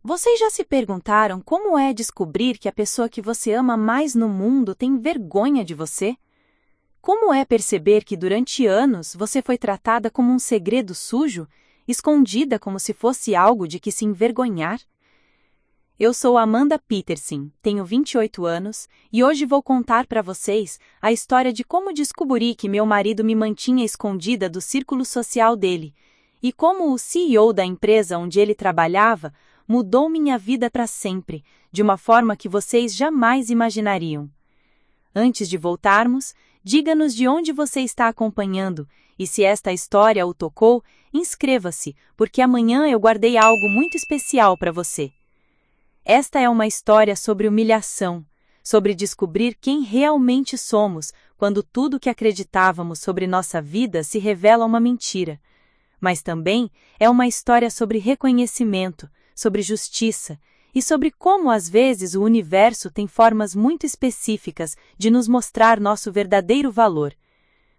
Vocês já se perguntaram como é descobrir que a pessoa que você ama mais no mundo tem vergonha de você? Como é perceber que durante anos você foi tratada como um segredo sujo, escondida como se fosse algo de que se envergonhar? Eu sou Amanda Peterson, tenho 28 anos, e hoje vou contar para vocês a história de como descobri que meu marido me mantinha escondida do círculo social dele, e como o CEO da empresa onde ele trabalhava mudou minha vida para sempre, de uma forma que vocês jamais imaginariam. Antes de voltarmos, diga-nos de onde você está acompanhando, e se esta história o tocou, inscreva-se, porque amanhã eu guardei algo muito especial para você. Esta é uma história sobre humilhação, sobre descobrir quem realmente somos quando tudo que acreditávamos sobre nossa vida se revela uma mentira. Mas também é uma história sobre reconhecimento, sobre justiça e sobre como às vezes o universo tem formas muito específicas de nos mostrar nosso verdadeiro valor.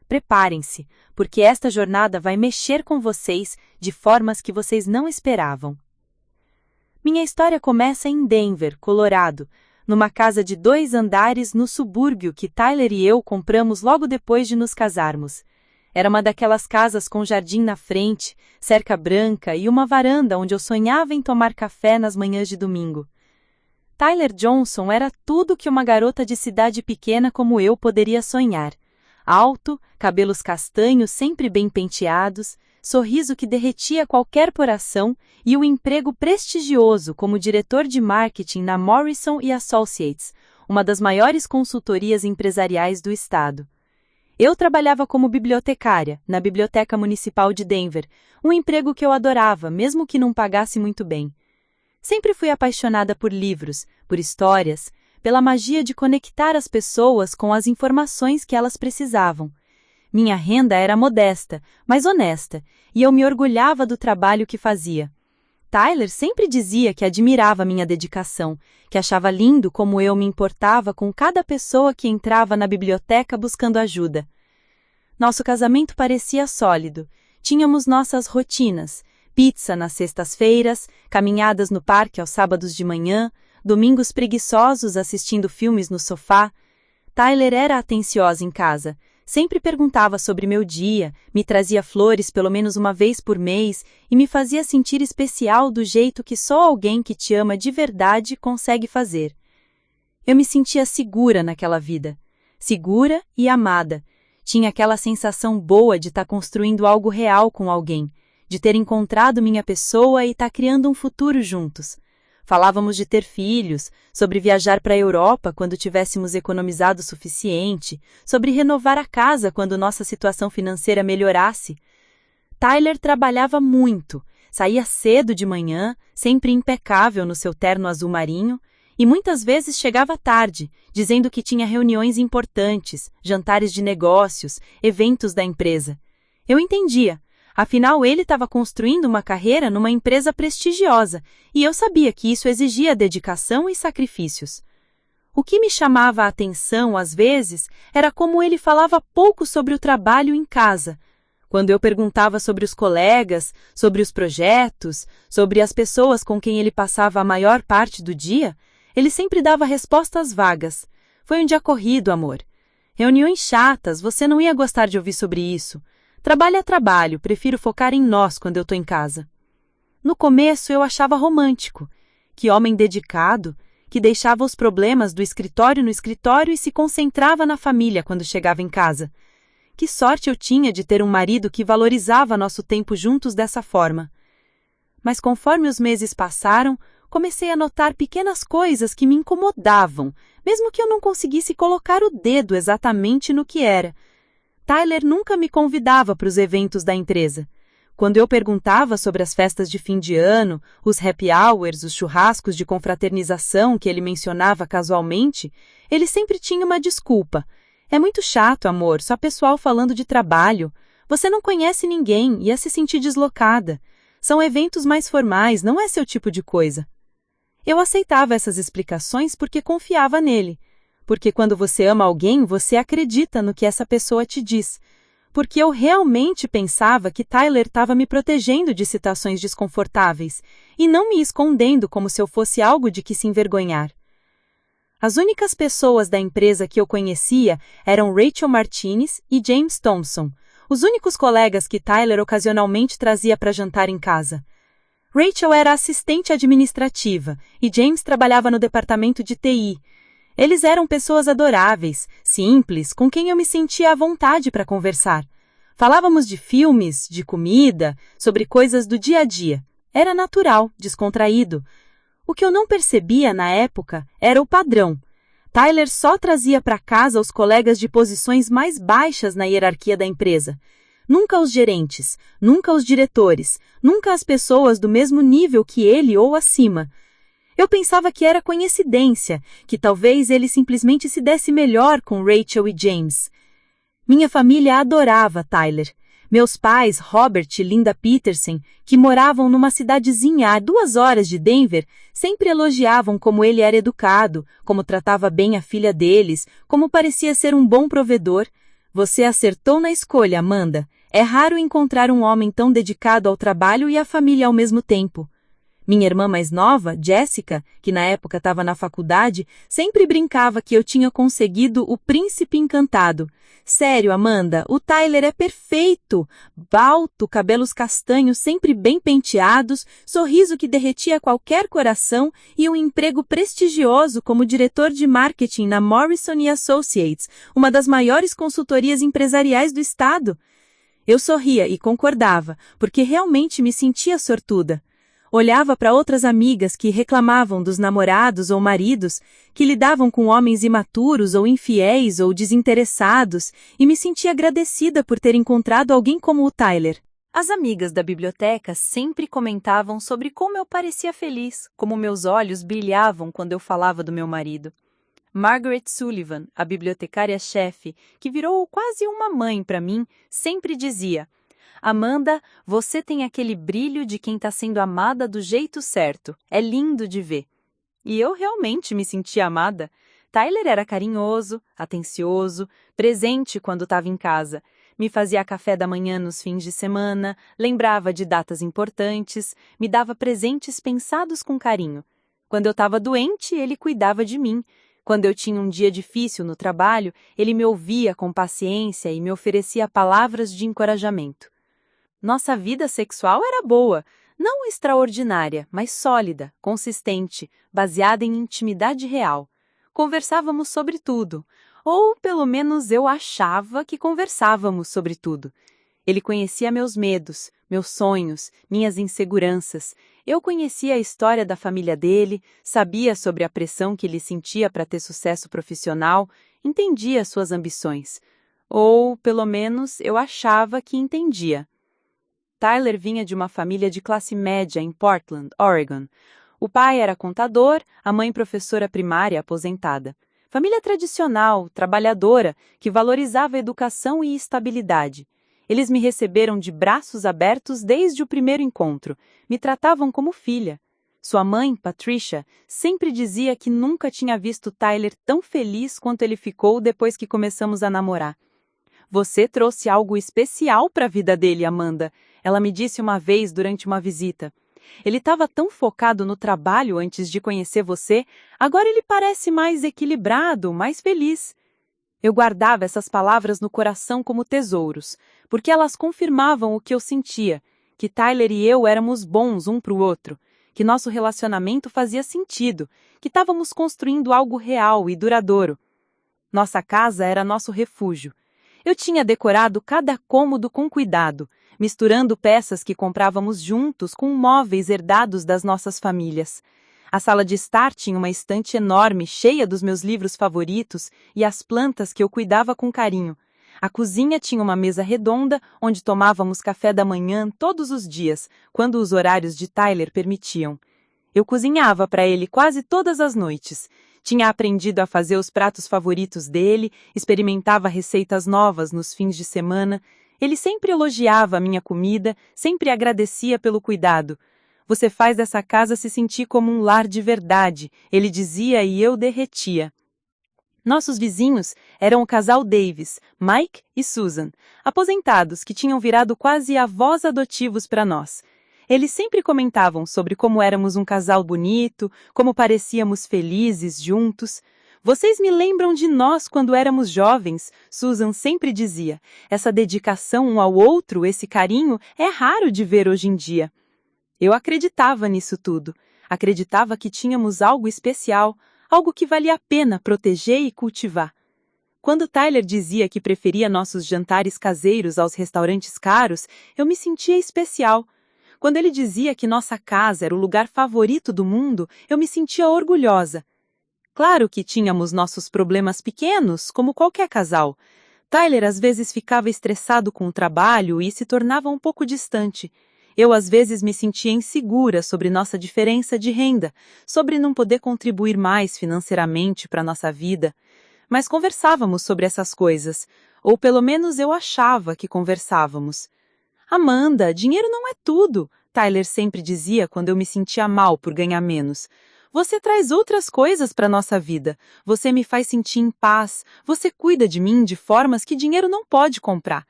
Preparem-se, porque esta jornada vai mexer com vocês de formas que vocês não esperavam. Minha história começa em Denver, Colorado, numa casa de 2 andares no subúrbio que Tyler e eu compramos logo depois de nos casarmos. Era uma daquelas casas com jardim na frente, cerca branca e uma varanda onde eu sonhava em tomar café nas manhãs de domingo. Tyler Johnson era tudo que uma garota de cidade pequena como eu poderia sonhar. Alto, cabelos castanhos sempre bem penteados, sorriso que derretia qualquer coração e um emprego prestigioso como diretor de marketing na Morrison & Associates, uma das maiores consultorias empresariais do estado. Eu trabalhava como bibliotecária na Biblioteca Municipal de Denver, um emprego que eu adorava, mesmo que não pagasse muito bem. Sempre fui apaixonada por livros, por histórias, pela magia de conectar as pessoas com as informações que elas precisavam. Minha renda era modesta, mas honesta, e eu me orgulhava do trabalho que fazia. Tyler sempre dizia que admirava minha dedicação, que achava lindo como eu me importava com cada pessoa que entrava na biblioteca buscando ajuda. Nosso casamento parecia sólido. Tínhamos nossas rotinas: pizza nas sextas-feiras, caminhadas no parque aos sábados de manhã, domingos preguiçosos assistindo filmes no sofá. Tyler era atenciosa em casa. Sempre perguntava sobre meu dia, me trazia flores pelo menos uma vez por mês e me fazia sentir especial do jeito que só alguém que te ama de verdade consegue fazer. Eu me sentia segura naquela vida. Segura e amada. Tinha aquela sensação boa de estar construindo algo real com alguém, de ter encontrado minha pessoa e estar criando um futuro juntos. Falávamos de ter filhos, sobre viajar para a Europa quando tivéssemos economizado o suficiente, sobre renovar a casa quando nossa situação financeira melhorasse. Tyler trabalhava muito, saía cedo de manhã, sempre impecável no seu terno azul marinho, e muitas vezes chegava tarde, dizendo que tinha reuniões importantes, jantares de negócios, eventos da empresa. Eu entendia. Afinal, ele estava construindo uma carreira numa empresa prestigiosa, e eu sabia que isso exigia dedicação e sacrifícios. O que me chamava a atenção, às vezes, era como ele falava pouco sobre o trabalho em casa. Quando eu perguntava sobre os colegas, sobre os projetos, sobre as pessoas com quem ele passava a maior parte do dia, ele sempre dava respostas vagas. Foi um dia corrido, amor. Reuniões chatas, você não ia gostar de ouvir sobre isso. Trabalho é trabalho, prefiro focar em nós quando eu estou em casa. No começo eu achava romântico. Que homem dedicado, que deixava os problemas do escritório no escritório e se concentrava na família quando chegava em casa. Que sorte eu tinha de ter um marido que valorizava nosso tempo juntos dessa forma. Mas conforme os meses passaram, comecei a notar pequenas coisas que me incomodavam, mesmo que eu não conseguisse colocar o dedo exatamente no que era. Tyler nunca me convidava para os eventos da empresa. Quando eu perguntava sobre as festas de fim de ano, os happy hours, os churrascos de confraternização que ele mencionava casualmente, ele sempre tinha uma desculpa. É muito chato, amor, só pessoal falando de trabalho. Você não conhece ninguém, ia se sentir deslocada. São eventos mais formais, não é seu tipo de coisa. Eu aceitava essas explicações porque confiava nele. Porque quando você ama alguém, você acredita no que essa pessoa te diz. porque eu realmente pensava que Tyler estava me protegendo de situações desconfortáveis e não me escondendo como se eu fosse algo de que se envergonhar. As únicas pessoas da empresa que eu conhecia eram Rachel Martinez e James Thompson, os únicos colegas que Tyler ocasionalmente trazia para jantar em casa. Rachel era assistente administrativa e James trabalhava no departamento de TI. Eles eram pessoas adoráveis, simples, com quem eu me sentia à vontade para conversar. Falávamos de filmes, de comida, sobre coisas do dia a dia. Era natural, descontraído. O que eu não percebia na época era o padrão. Tyler só trazia para casa os colegas de posições mais baixas na hierarquia da empresa. Nunca os gerentes, nunca os diretores, nunca as pessoas do mesmo nível que ele ou acima. Eu pensava que era coincidência, que talvez ele simplesmente se desse melhor com Rachel e James. Minha família adorava Tyler. Meus pais, Robert e Linda Peterson, que moravam numa cidadezinha a 2 horas de Denver, sempre elogiavam como ele era educado, como tratava bem a filha deles, como parecia ser um bom provedor. Você acertou na escolha, Amanda. É raro encontrar um homem tão dedicado ao trabalho e à família ao mesmo tempo. Minha irmã mais nova, Jessica, que na época estava na faculdade, sempre brincava que eu tinha conseguido o príncipe encantado. Sério, Amanda, o Tyler é perfeito. Alto, cabelos castanhos sempre bem penteados, sorriso que derretia qualquer coração e um emprego prestigioso como diretor de marketing na Morrison & Associates, uma das maiores consultorias empresariais do estado. Eu sorria e concordava, porque realmente me sentia sortuda. Olhava para outras amigas que reclamavam dos namorados ou maridos, que lidavam com homens imaturos ou infiéis ou desinteressados, e me sentia agradecida por ter encontrado alguém como o Tyler. As amigas da biblioteca sempre comentavam sobre como eu parecia feliz, como meus olhos brilhavam quando eu falava do meu marido. Margaret Sullivan, a bibliotecária-chefe, que virou quase uma mãe para mim, sempre dizia: Amanda, você tem aquele brilho de quem está sendo amada do jeito certo. É lindo de ver. E eu realmente me sentia amada. Tyler era carinhoso, atencioso, presente quando estava em casa. Me fazia café da manhã nos fins de semana, lembrava de datas importantes, me dava presentes pensados com carinho. Quando eu estava doente, ele cuidava de mim. Quando eu tinha um dia difícil no trabalho, ele me ouvia com paciência e me oferecia palavras de encorajamento. Nossa vida sexual era boa, não extraordinária, mas sólida, consistente, baseada em intimidade real. Conversávamos sobre tudo, ou pelo menos eu achava que conversávamos sobre tudo. Ele conhecia meus medos, meus sonhos, minhas inseguranças. Eu conhecia a história da família dele, sabia sobre a pressão que ele sentia para ter sucesso profissional, entendia suas ambições. Ou, pelo menos, eu achava que entendia. Tyler vinha de uma família de classe média em Portland, Oregon. O pai era contador, a mãe professora primária aposentada. Família tradicional, trabalhadora, que valorizava educação e estabilidade. Eles me receberam de braços abertos desde o primeiro encontro. Me tratavam como filha. Sua mãe, Patricia, sempre dizia que nunca tinha visto Tyler tão feliz quanto ele ficou depois que começamos a namorar. Você trouxe algo especial para a vida dele, Amanda. Ela me disse uma vez durante uma visita. Ele estava tão focado no trabalho antes de conhecer você, agora ele parece mais equilibrado, mais feliz. Eu guardava essas palavras no coração como tesouros, porque elas confirmavam o que eu sentia, que Tyler e eu éramos bons um para o outro, que nosso relacionamento fazia sentido, que estávamos construindo algo real e duradouro. Nossa casa era nosso refúgio. Eu tinha decorado cada cômodo com cuidado, misturando peças que comprávamos juntos com móveis herdados das nossas famílias. A sala de estar tinha uma estante enorme, cheia dos meus livros favoritos e as plantas que eu cuidava com carinho. A cozinha tinha uma mesa redonda, onde tomávamos café da manhã todos os dias, quando os horários de Tyler permitiam. Eu cozinhava para ele quase todas as noites. Tinha aprendido a fazer os pratos favoritos dele, experimentava receitas novas nos fins de semana. Ele sempre elogiava a minha comida, sempre agradecia pelo cuidado. Você faz dessa casa se sentir como um lar de verdade, ele dizia e eu derretia. Nossos vizinhos eram o casal Davis, Mike e Susan, aposentados que tinham virado quase avós adotivos para nós. Eles sempre comentavam sobre como éramos um casal bonito, como parecíamos felizes juntos. Vocês me lembram de nós quando éramos jovens, Susan sempre dizia. Essa dedicação um ao outro, esse carinho, é raro de ver hoje em dia. Eu acreditava nisso tudo. Acreditava que tínhamos algo especial, algo que valia a pena proteger e cultivar. Quando Tyler dizia que preferia nossos jantares caseiros aos restaurantes caros, eu me sentia especial. Quando ele dizia que nossa casa era o lugar favorito do mundo, eu me sentia orgulhosa. Claro que tínhamos nossos problemas pequenos, como qualquer casal. Tyler às vezes ficava estressado com o trabalho e se tornava um pouco distante. Eu às vezes me sentia insegura sobre nossa diferença de renda, sobre não poder contribuir mais financeiramente para nossa vida. Mas conversávamos sobre essas coisas, ou pelo menos eu achava que conversávamos. Amanda, dinheiro não é tudo, Tyler sempre dizia quando eu me sentia mal por ganhar menos. Você traz outras coisas para nossa vida. Você me faz sentir em paz. Você cuida de mim de formas que dinheiro não pode comprar.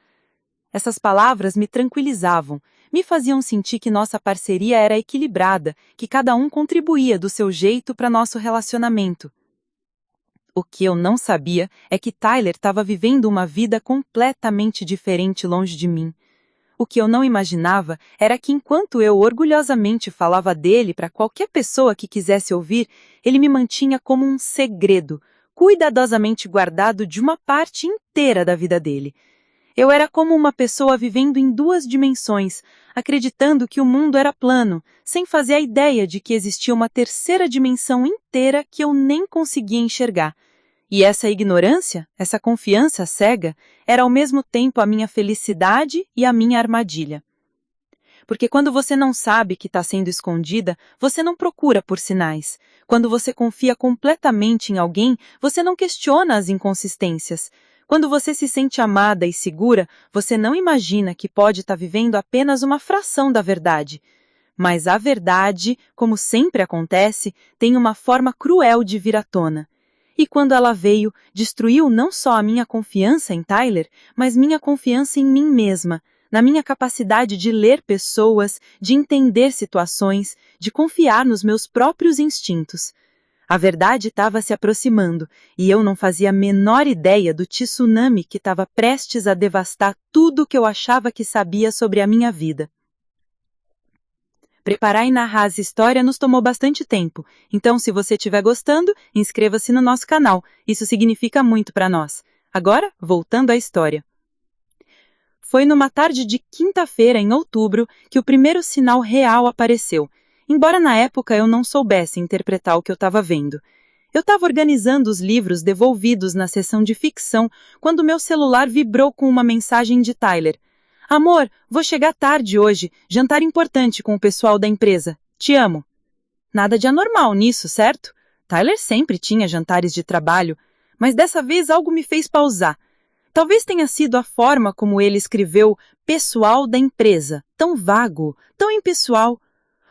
Essas palavras me tranquilizavam, me faziam sentir que nossa parceria era equilibrada, que cada um contribuía do seu jeito para nosso relacionamento. O que eu não sabia é que Tyler estava vivendo uma vida completamente diferente longe de mim. O que eu não imaginava era que enquanto eu orgulhosamente falava dele para qualquer pessoa que quisesse ouvir, ele me mantinha como um segredo, cuidadosamente guardado de uma parte inteira da vida dele. Eu era como uma pessoa vivendo em duas dimensões, acreditando que o mundo era plano, sem fazer a ideia de que existia uma terceira dimensão inteira que eu nem conseguia enxergar. E essa ignorância, essa confiança cega, era ao mesmo tempo a minha felicidade e a minha armadilha. Porque quando você não sabe que está sendo escondida, você não procura por sinais. Quando você confia completamente em alguém, você não questiona as inconsistências. Quando você se sente amada e segura, você não imagina que pode estar vivendo apenas uma fração da verdade. Mas a verdade, como sempre acontece, tem uma forma cruel de vir à tona. E quando ela veio, destruiu não só a minha confiança em Tyler, mas minha confiança em mim mesma, na minha capacidade de ler pessoas, de entender situações, de confiar nos meus próprios instintos. A verdade estava se aproximando, e eu não fazia a menor ideia do tsunami que estava prestes a devastar tudo que eu achava que sabia sobre a minha vida. Preparar e narrar essa história nos tomou bastante tempo, então se você estiver gostando, inscreva-se no nosso canal, isso significa muito para nós. Agora, voltando à história. Foi numa tarde de quinta-feira, em outubro, que o primeiro sinal real apareceu, embora na época eu não soubesse interpretar o que eu estava vendo. Eu estava organizando os livros devolvidos na seção de ficção quando meu celular vibrou com uma mensagem de Tyler. Amor, vou chegar tarde hoje, jantar importante com o pessoal da empresa. Te amo. Nada de anormal nisso, certo? Tyler sempre tinha jantares de trabalho, mas dessa vez algo me fez pausar. Talvez tenha sido a forma como ele escreveu pessoal da empresa, tão vago, tão impessoal.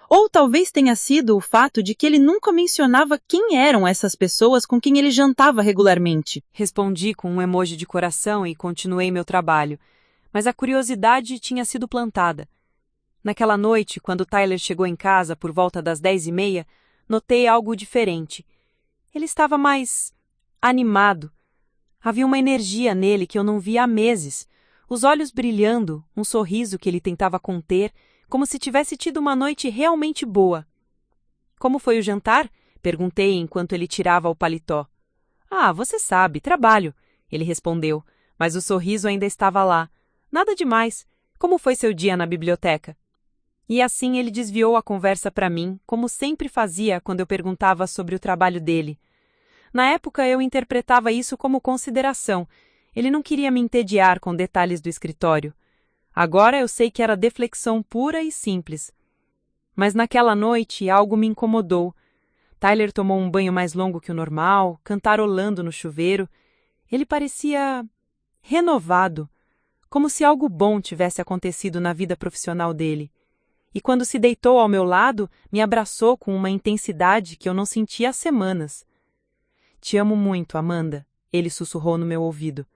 Ou talvez tenha sido o fato de que ele nunca mencionava quem eram essas pessoas com quem ele jantava regularmente. Respondi com um emoji de coração e continuei meu trabalho. Mas a curiosidade tinha sido plantada. Naquela noite, quando Tyler chegou em casa por volta das 10h30, notei algo diferente. Ele estava mais animado. Havia uma energia nele que eu não via há meses. Os olhos brilhando, um sorriso que ele tentava conter, como se tivesse tido uma noite realmente boa. Como foi o jantar? Perguntei enquanto ele tirava o paletó. Ah, você sabe, trabalho, ele respondeu, mas o sorriso ainda estava lá. Nada demais. Como foi seu dia na biblioteca? E assim ele desviou a conversa para mim, como sempre fazia quando eu perguntava sobre o trabalho dele. Na época eu interpretava isso como consideração. Ele não queria me entediar com detalhes do escritório. Agora eu sei que era deflexão pura e simples. Mas naquela noite algo me incomodou. Tyler tomou um banho mais longo que o normal, cantarolando no chuveiro. Ele parecia renovado, como se algo bom tivesse acontecido na vida profissional dele. E quando se deitou ao meu lado, me abraçou com uma intensidade que eu não sentia há semanas. Te amo muito, Amanda, ele sussurrou no meu ouvido.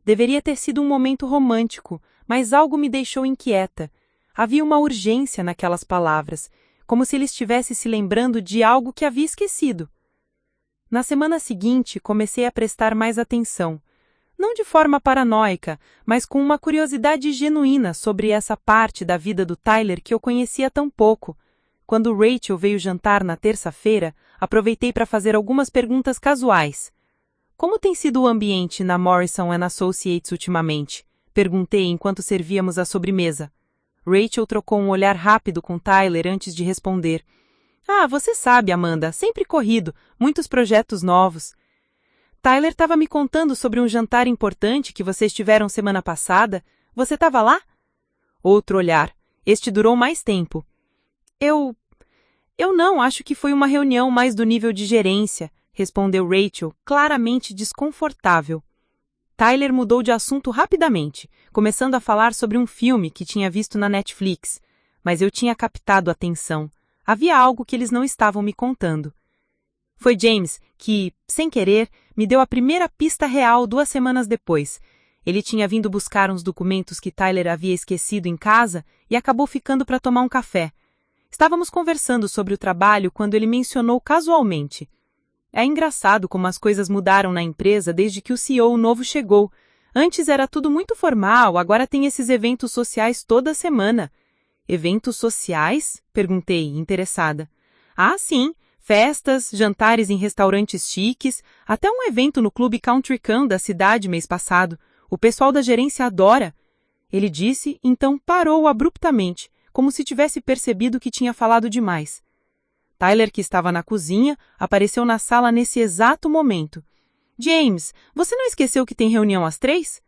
Deveria ter sido um momento romântico, mas algo me deixou inquieta. Havia uma urgência naquelas palavras, como se ele estivesse se lembrando de algo que havia esquecido. Na semana seguinte, comecei a prestar mais atenção. Não de forma paranoica, mas com uma curiosidade genuína sobre essa parte da vida do Tyler que eu conhecia tão pouco. Quando Rachel veio jantar na terça-feira, aproveitei para fazer algumas perguntas casuais. Como tem sido o ambiente na Morrison & Associates ultimamente? Perguntei enquanto servíamos a sobremesa. Rachel trocou um olhar rápido com Tyler antes de responder. Você sabe, Amanda, sempre corrido, muitos projetos novos. Tyler estava me contando sobre um jantar importante que vocês tiveram semana passada. Você estava lá? Outro olhar. Este durou mais tempo. Eu não, acho que foi uma reunião mais do nível de gerência, respondeu Rachel, claramente desconfortável. Tyler mudou de assunto rapidamente, começando a falar sobre um filme que tinha visto na Netflix, mas eu tinha captado a atenção. Havia algo que eles não estavam me contando. Foi James que, sem querer, me deu a primeira pista real 2 semanas depois. Ele tinha vindo buscar uns documentos que Tyler havia esquecido em casa e acabou ficando para tomar um café. Estávamos conversando sobre o trabalho quando ele mencionou casualmente. É engraçado como as coisas mudaram na empresa desde que o CEO novo chegou. Antes era tudo muito formal, agora tem esses eventos sociais toda semana. Eventos sociais? Perguntei, interessada. Sim. Festas, jantares em restaurantes chiques, até um evento no Clube Country Can da cidade mês passado. O pessoal da gerência adora. Ele disse, então parou abruptamente, como se tivesse percebido que tinha falado demais. Tyler, que estava na cozinha, apareceu na sala nesse exato momento. James, você não esqueceu que tem reunião às 3?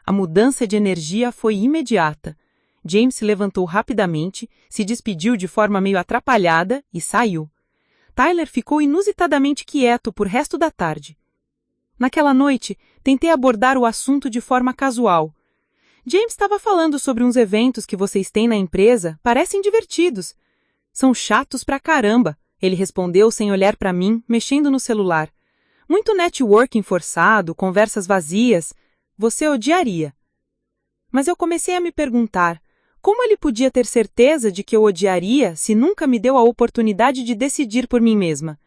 A mudança de energia foi imediata. James se levantou rapidamente, se despediu de forma meio atrapalhada e saiu. Tyler ficou inusitadamente quieto por resto da tarde. Naquela noite, tentei abordar o assunto de forma casual. James estava falando sobre uns eventos que vocês têm na empresa, parecem divertidos. São chatos pra caramba, ele respondeu sem olhar para mim, mexendo no celular. Muito networking forçado, conversas vazias. Você odiaria. Mas eu comecei a me perguntar, como ele podia ter certeza de que eu odiaria se nunca me deu a oportunidade de decidir por mim mesma?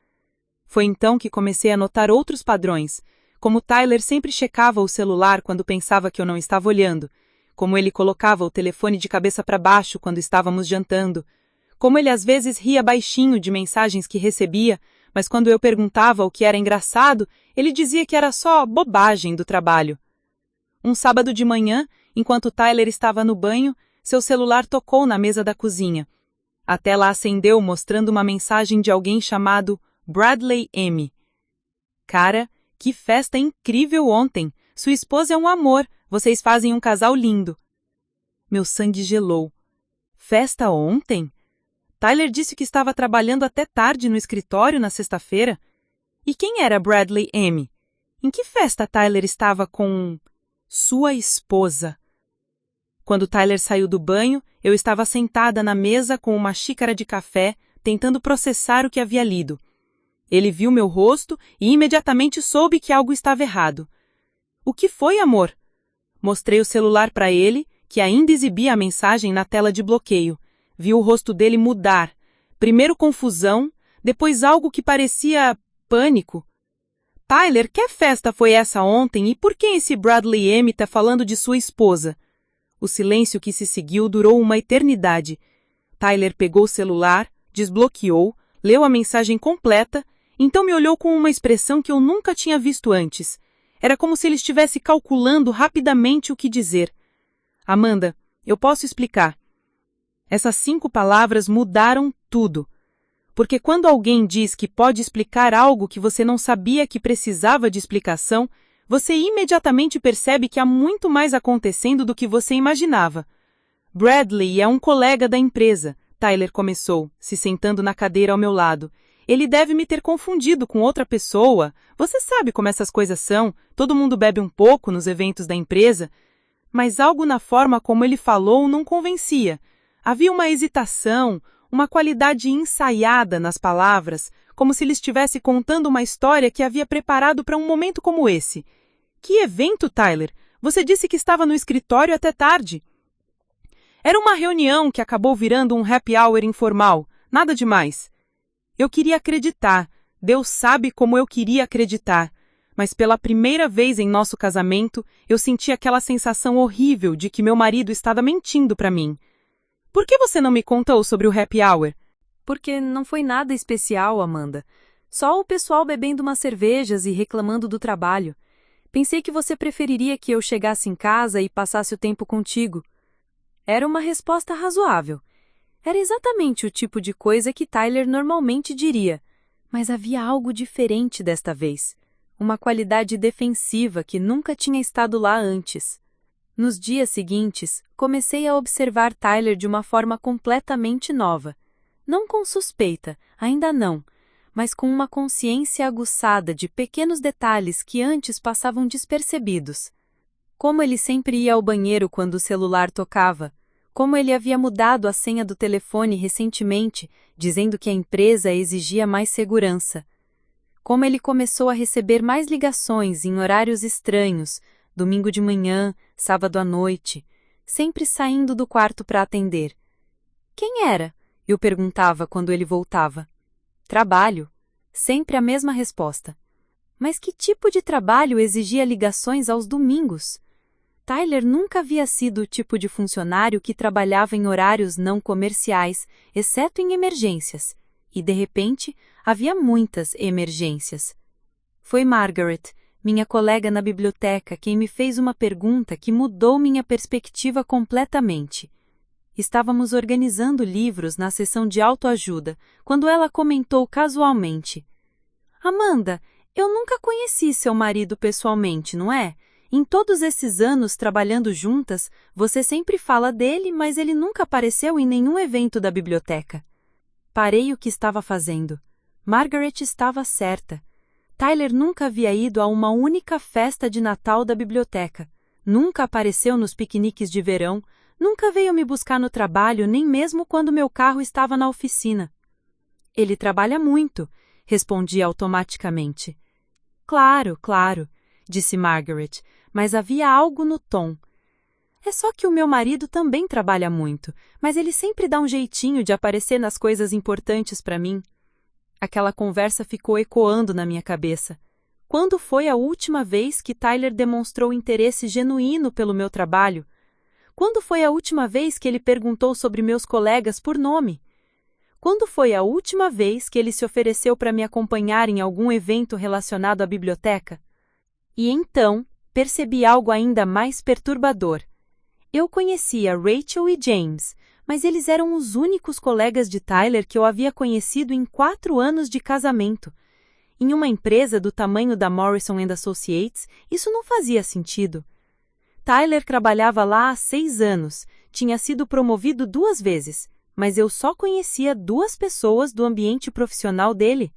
Foi então que comecei a notar outros padrões, como Tyler sempre checava o celular quando pensava que eu não estava olhando, como ele colocava o telefone de cabeça para baixo quando estávamos jantando, como ele às vezes ria baixinho de mensagens que recebia, mas quando eu perguntava o que era engraçado, ele dizia que era só bobagem do trabalho. Um sábado de manhã, enquanto Tyler estava no banho, seu celular tocou na mesa da cozinha. A tela acendeu mostrando uma mensagem de alguém chamado Bradley M. Cara, que festa incrível ontem! Sua esposa é um amor, vocês fazem um casal lindo. Meu sangue gelou. Festa ontem? Tyler disse que estava trabalhando até tarde no escritório na sexta-feira. E quem era Bradley M? Em que festa Tyler estava com sua esposa? Quando Tyler saiu do banho, eu estava sentada na mesa com uma xícara de café, tentando processar o que havia lido. Ele viu meu rosto e imediatamente soube que algo estava errado. O que foi, amor? Mostrei o celular para ele, que ainda exibia a mensagem na tela de bloqueio. Vi o rosto dele mudar. Primeiro confusão, depois algo que parecia pânico. Tyler, que festa foi essa ontem e por que esse Bradley M está falando de sua esposa? O silêncio que se seguiu durou uma eternidade. Tyler pegou o celular, desbloqueou, leu a mensagem completa, então me olhou com uma expressão que eu nunca tinha visto antes. Era como se ele estivesse calculando rapidamente o que dizer. Amanda, eu posso explicar. Essas 5 palavras mudaram tudo. Porque quando alguém diz que pode explicar algo que você não sabia que precisava de explicação, você imediatamente percebe que há muito mais acontecendo do que você imaginava. Bradley é um colega da empresa, Tyler começou, se sentando na cadeira ao meu lado. Ele deve me ter confundido com outra pessoa. Você sabe como essas coisas são, todo mundo bebe um pouco nos eventos da empresa. Mas algo na forma como ele falou não convencia. Havia uma hesitação, uma qualidade ensaiada nas palavras, como se lhe estivesse contando uma história que havia preparado para um momento como esse. Que evento, Tyler? Você disse que estava no escritório até tarde. Era uma reunião que acabou virando um happy hour informal, nada demais. Eu queria acreditar, Deus sabe como eu queria acreditar, mas pela primeira vez em nosso casamento, eu senti aquela sensação horrível de que meu marido estava mentindo para mim. Por que você não me contou sobre o happy hour? Porque não foi nada especial, Amanda. Só o pessoal bebendo umas cervejas e reclamando do trabalho. Pensei que você preferiria que eu chegasse em casa e passasse o tempo contigo. Era uma resposta razoável. Era exatamente o tipo de coisa que Tyler normalmente diria, mas havia algo diferente desta vez. Uma qualidade defensiva que nunca tinha estado lá antes. Nos dias seguintes, comecei a observar Tyler de uma forma completamente nova. Não com suspeita, ainda não, mas com uma consciência aguçada de pequenos detalhes que antes passavam despercebidos. Como ele sempre ia ao banheiro quando o celular tocava, como ele havia mudado a senha do telefone recentemente, dizendo que a empresa exigia mais segurança. Como ele começou a receber mais ligações em horários estranhos, domingo de manhã, sábado à noite, sempre saindo do quarto para atender. Quem era? Eu perguntava quando ele voltava. Trabalho. Sempre a mesma resposta. Mas que tipo de trabalho exigia ligações aos domingos? Tyler nunca havia sido o tipo de funcionário que trabalhava em horários não comerciais, exceto em emergências. E, de repente, havia muitas emergências. Foi Margaret, minha colega na biblioteca, quem me fez uma pergunta que mudou minha perspectiva completamente. Estávamos organizando livros na seção de autoajuda, quando ela comentou casualmente: Amanda, eu nunca conheci seu marido pessoalmente, não é? Em todos esses anos trabalhando juntas, você sempre fala dele, mas ele nunca apareceu em nenhum evento da biblioteca. Parei o que estava fazendo. Margaret estava certa. Tyler nunca havia ido a uma única festa de Natal da biblioteca. Nunca apareceu nos piqueniques de verão, nunca veio me buscar no trabalho, nem mesmo quando meu carro estava na oficina. Ele trabalha muito, respondi automaticamente. Claro, claro, disse Margaret, mas havia algo no tom. É só que o meu marido também trabalha muito, mas ele sempre dá um jeitinho de aparecer nas coisas importantes para mim. Aquela conversa ficou ecoando na minha cabeça. Quando foi a última vez que Tyler demonstrou interesse genuíno pelo meu trabalho? Quando foi a última vez que ele perguntou sobre meus colegas por nome? Quando foi a última vez que ele se ofereceu para me acompanhar em algum evento relacionado à biblioteca? E então, percebi algo ainda mais perturbador. Eu conhecia Rachel e James, mas eles eram os únicos colegas de Tyler que eu havia conhecido em 4 anos de casamento. Em uma empresa do tamanho da Morrison & Associates, isso não fazia sentido. Tyler trabalhava lá há 6 anos, tinha sido promovido 2 vezes, mas eu só conhecia 2 pessoas do ambiente profissional dele.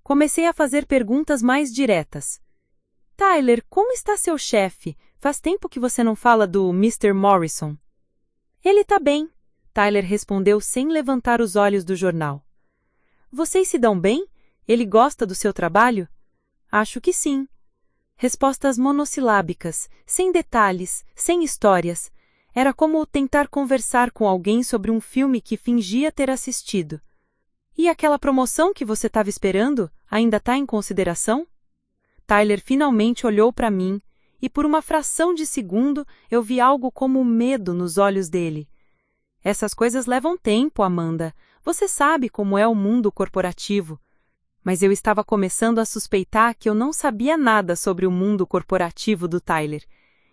Comecei a fazer perguntas mais diretas. Tyler, como está seu chefe? Faz tempo que você não fala do Mr. Morrison. Ele está bem, Tyler respondeu sem levantar os olhos do jornal. Vocês se dão bem? Ele gosta do seu trabalho? Acho que sim. Respostas monossilábicas, sem detalhes, sem histórias. Era como tentar conversar com alguém sobre um filme que fingia ter assistido. E aquela promoção que você estava esperando, ainda está em consideração? Tyler finalmente olhou para mim, e por uma fração de segundo eu vi algo como medo nos olhos dele. Essas coisas levam tempo, Amanda. Você sabe como é o mundo corporativo. Mas eu estava começando a suspeitar que eu não sabia nada sobre o mundo corporativo do Tyler.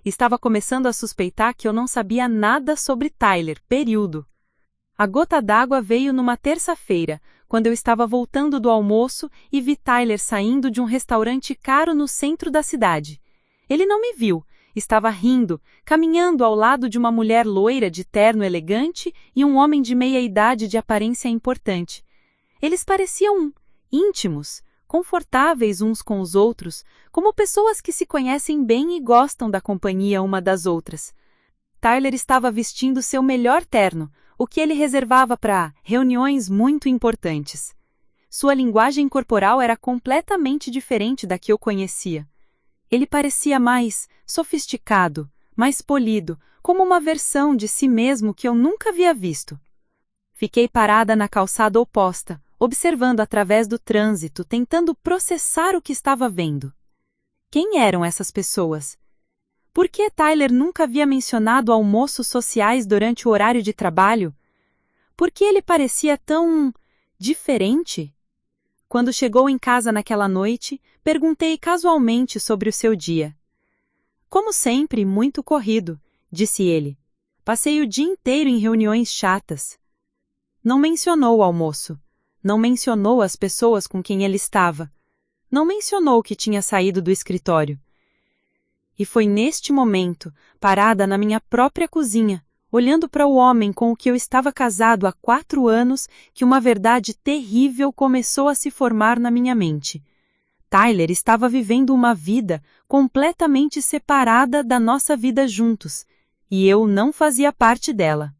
Estava começando a suspeitar que eu não sabia nada sobre Tyler, período. A gota d'água veio numa terça-feira, quando eu estava voltando do almoço e vi Tyler saindo de um restaurante caro no centro da cidade. Ele não me viu, estava rindo, caminhando ao lado de uma mulher loira de terno elegante e um homem de meia-idade de aparência importante. Eles pareciam íntimos, confortáveis uns com os outros, como pessoas que se conhecem bem e gostam da companhia uma das outras. Tyler estava vestindo seu melhor terno, o que ele reservava para reuniões muito importantes. Sua linguagem corporal era completamente diferente da que eu conhecia. Ele parecia mais sofisticado, mais polido, como uma versão de si mesmo que eu nunca havia visto. Fiquei parada na calçada oposta, observando através do trânsito, tentando processar o que estava vendo. Quem eram essas pessoas? Por que Tyler nunca havia mencionado almoços sociais durante o horário de trabalho? Por que ele parecia tão diferente? Quando chegou em casa naquela noite, perguntei casualmente sobre o seu dia. Como sempre, muito corrido, disse ele. Passei o dia inteiro em reuniões chatas. Não mencionou o almoço. Não mencionou as pessoas com quem ele estava. Não mencionou que tinha saído do escritório. E foi neste momento, parada na minha própria cozinha, olhando para o homem com o que eu estava casado há 4 anos, que uma verdade terrível começou a se formar na minha mente. Tyler estava vivendo uma vida completamente separada da nossa vida juntos, e eu não fazia parte dela.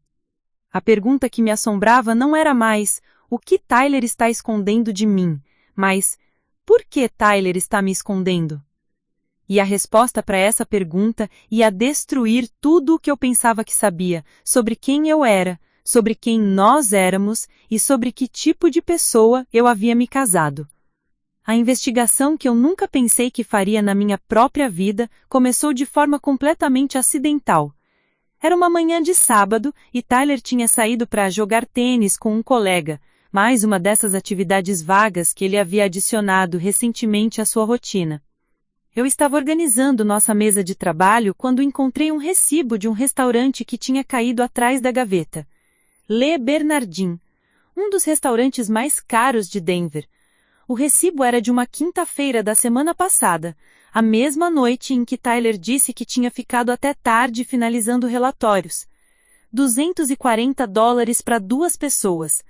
A pergunta que me assombrava não era mais o que Tyler está escondendo de mim, mas por que Tyler está me escondendo? E a resposta para essa pergunta ia destruir tudo o que eu pensava que sabia sobre quem eu era, sobre quem nós éramos e sobre que tipo de pessoa eu havia me casado. A investigação que eu nunca pensei que faria na minha própria vida começou de forma completamente acidental. Era uma manhã de sábado e Tyler tinha saído para jogar tênis com um colega, mais uma dessas atividades vagas que ele havia adicionado recentemente à sua rotina. Eu estava organizando nossa mesa de trabalho quando encontrei um recibo de um restaurante que tinha caído atrás da gaveta. Le Bernardin, um dos restaurantes mais caros de Denver. O recibo era de uma quinta-feira da semana passada, a mesma noite em que Tyler disse que tinha ficado até tarde finalizando relatórios. $240 para 2 pessoas.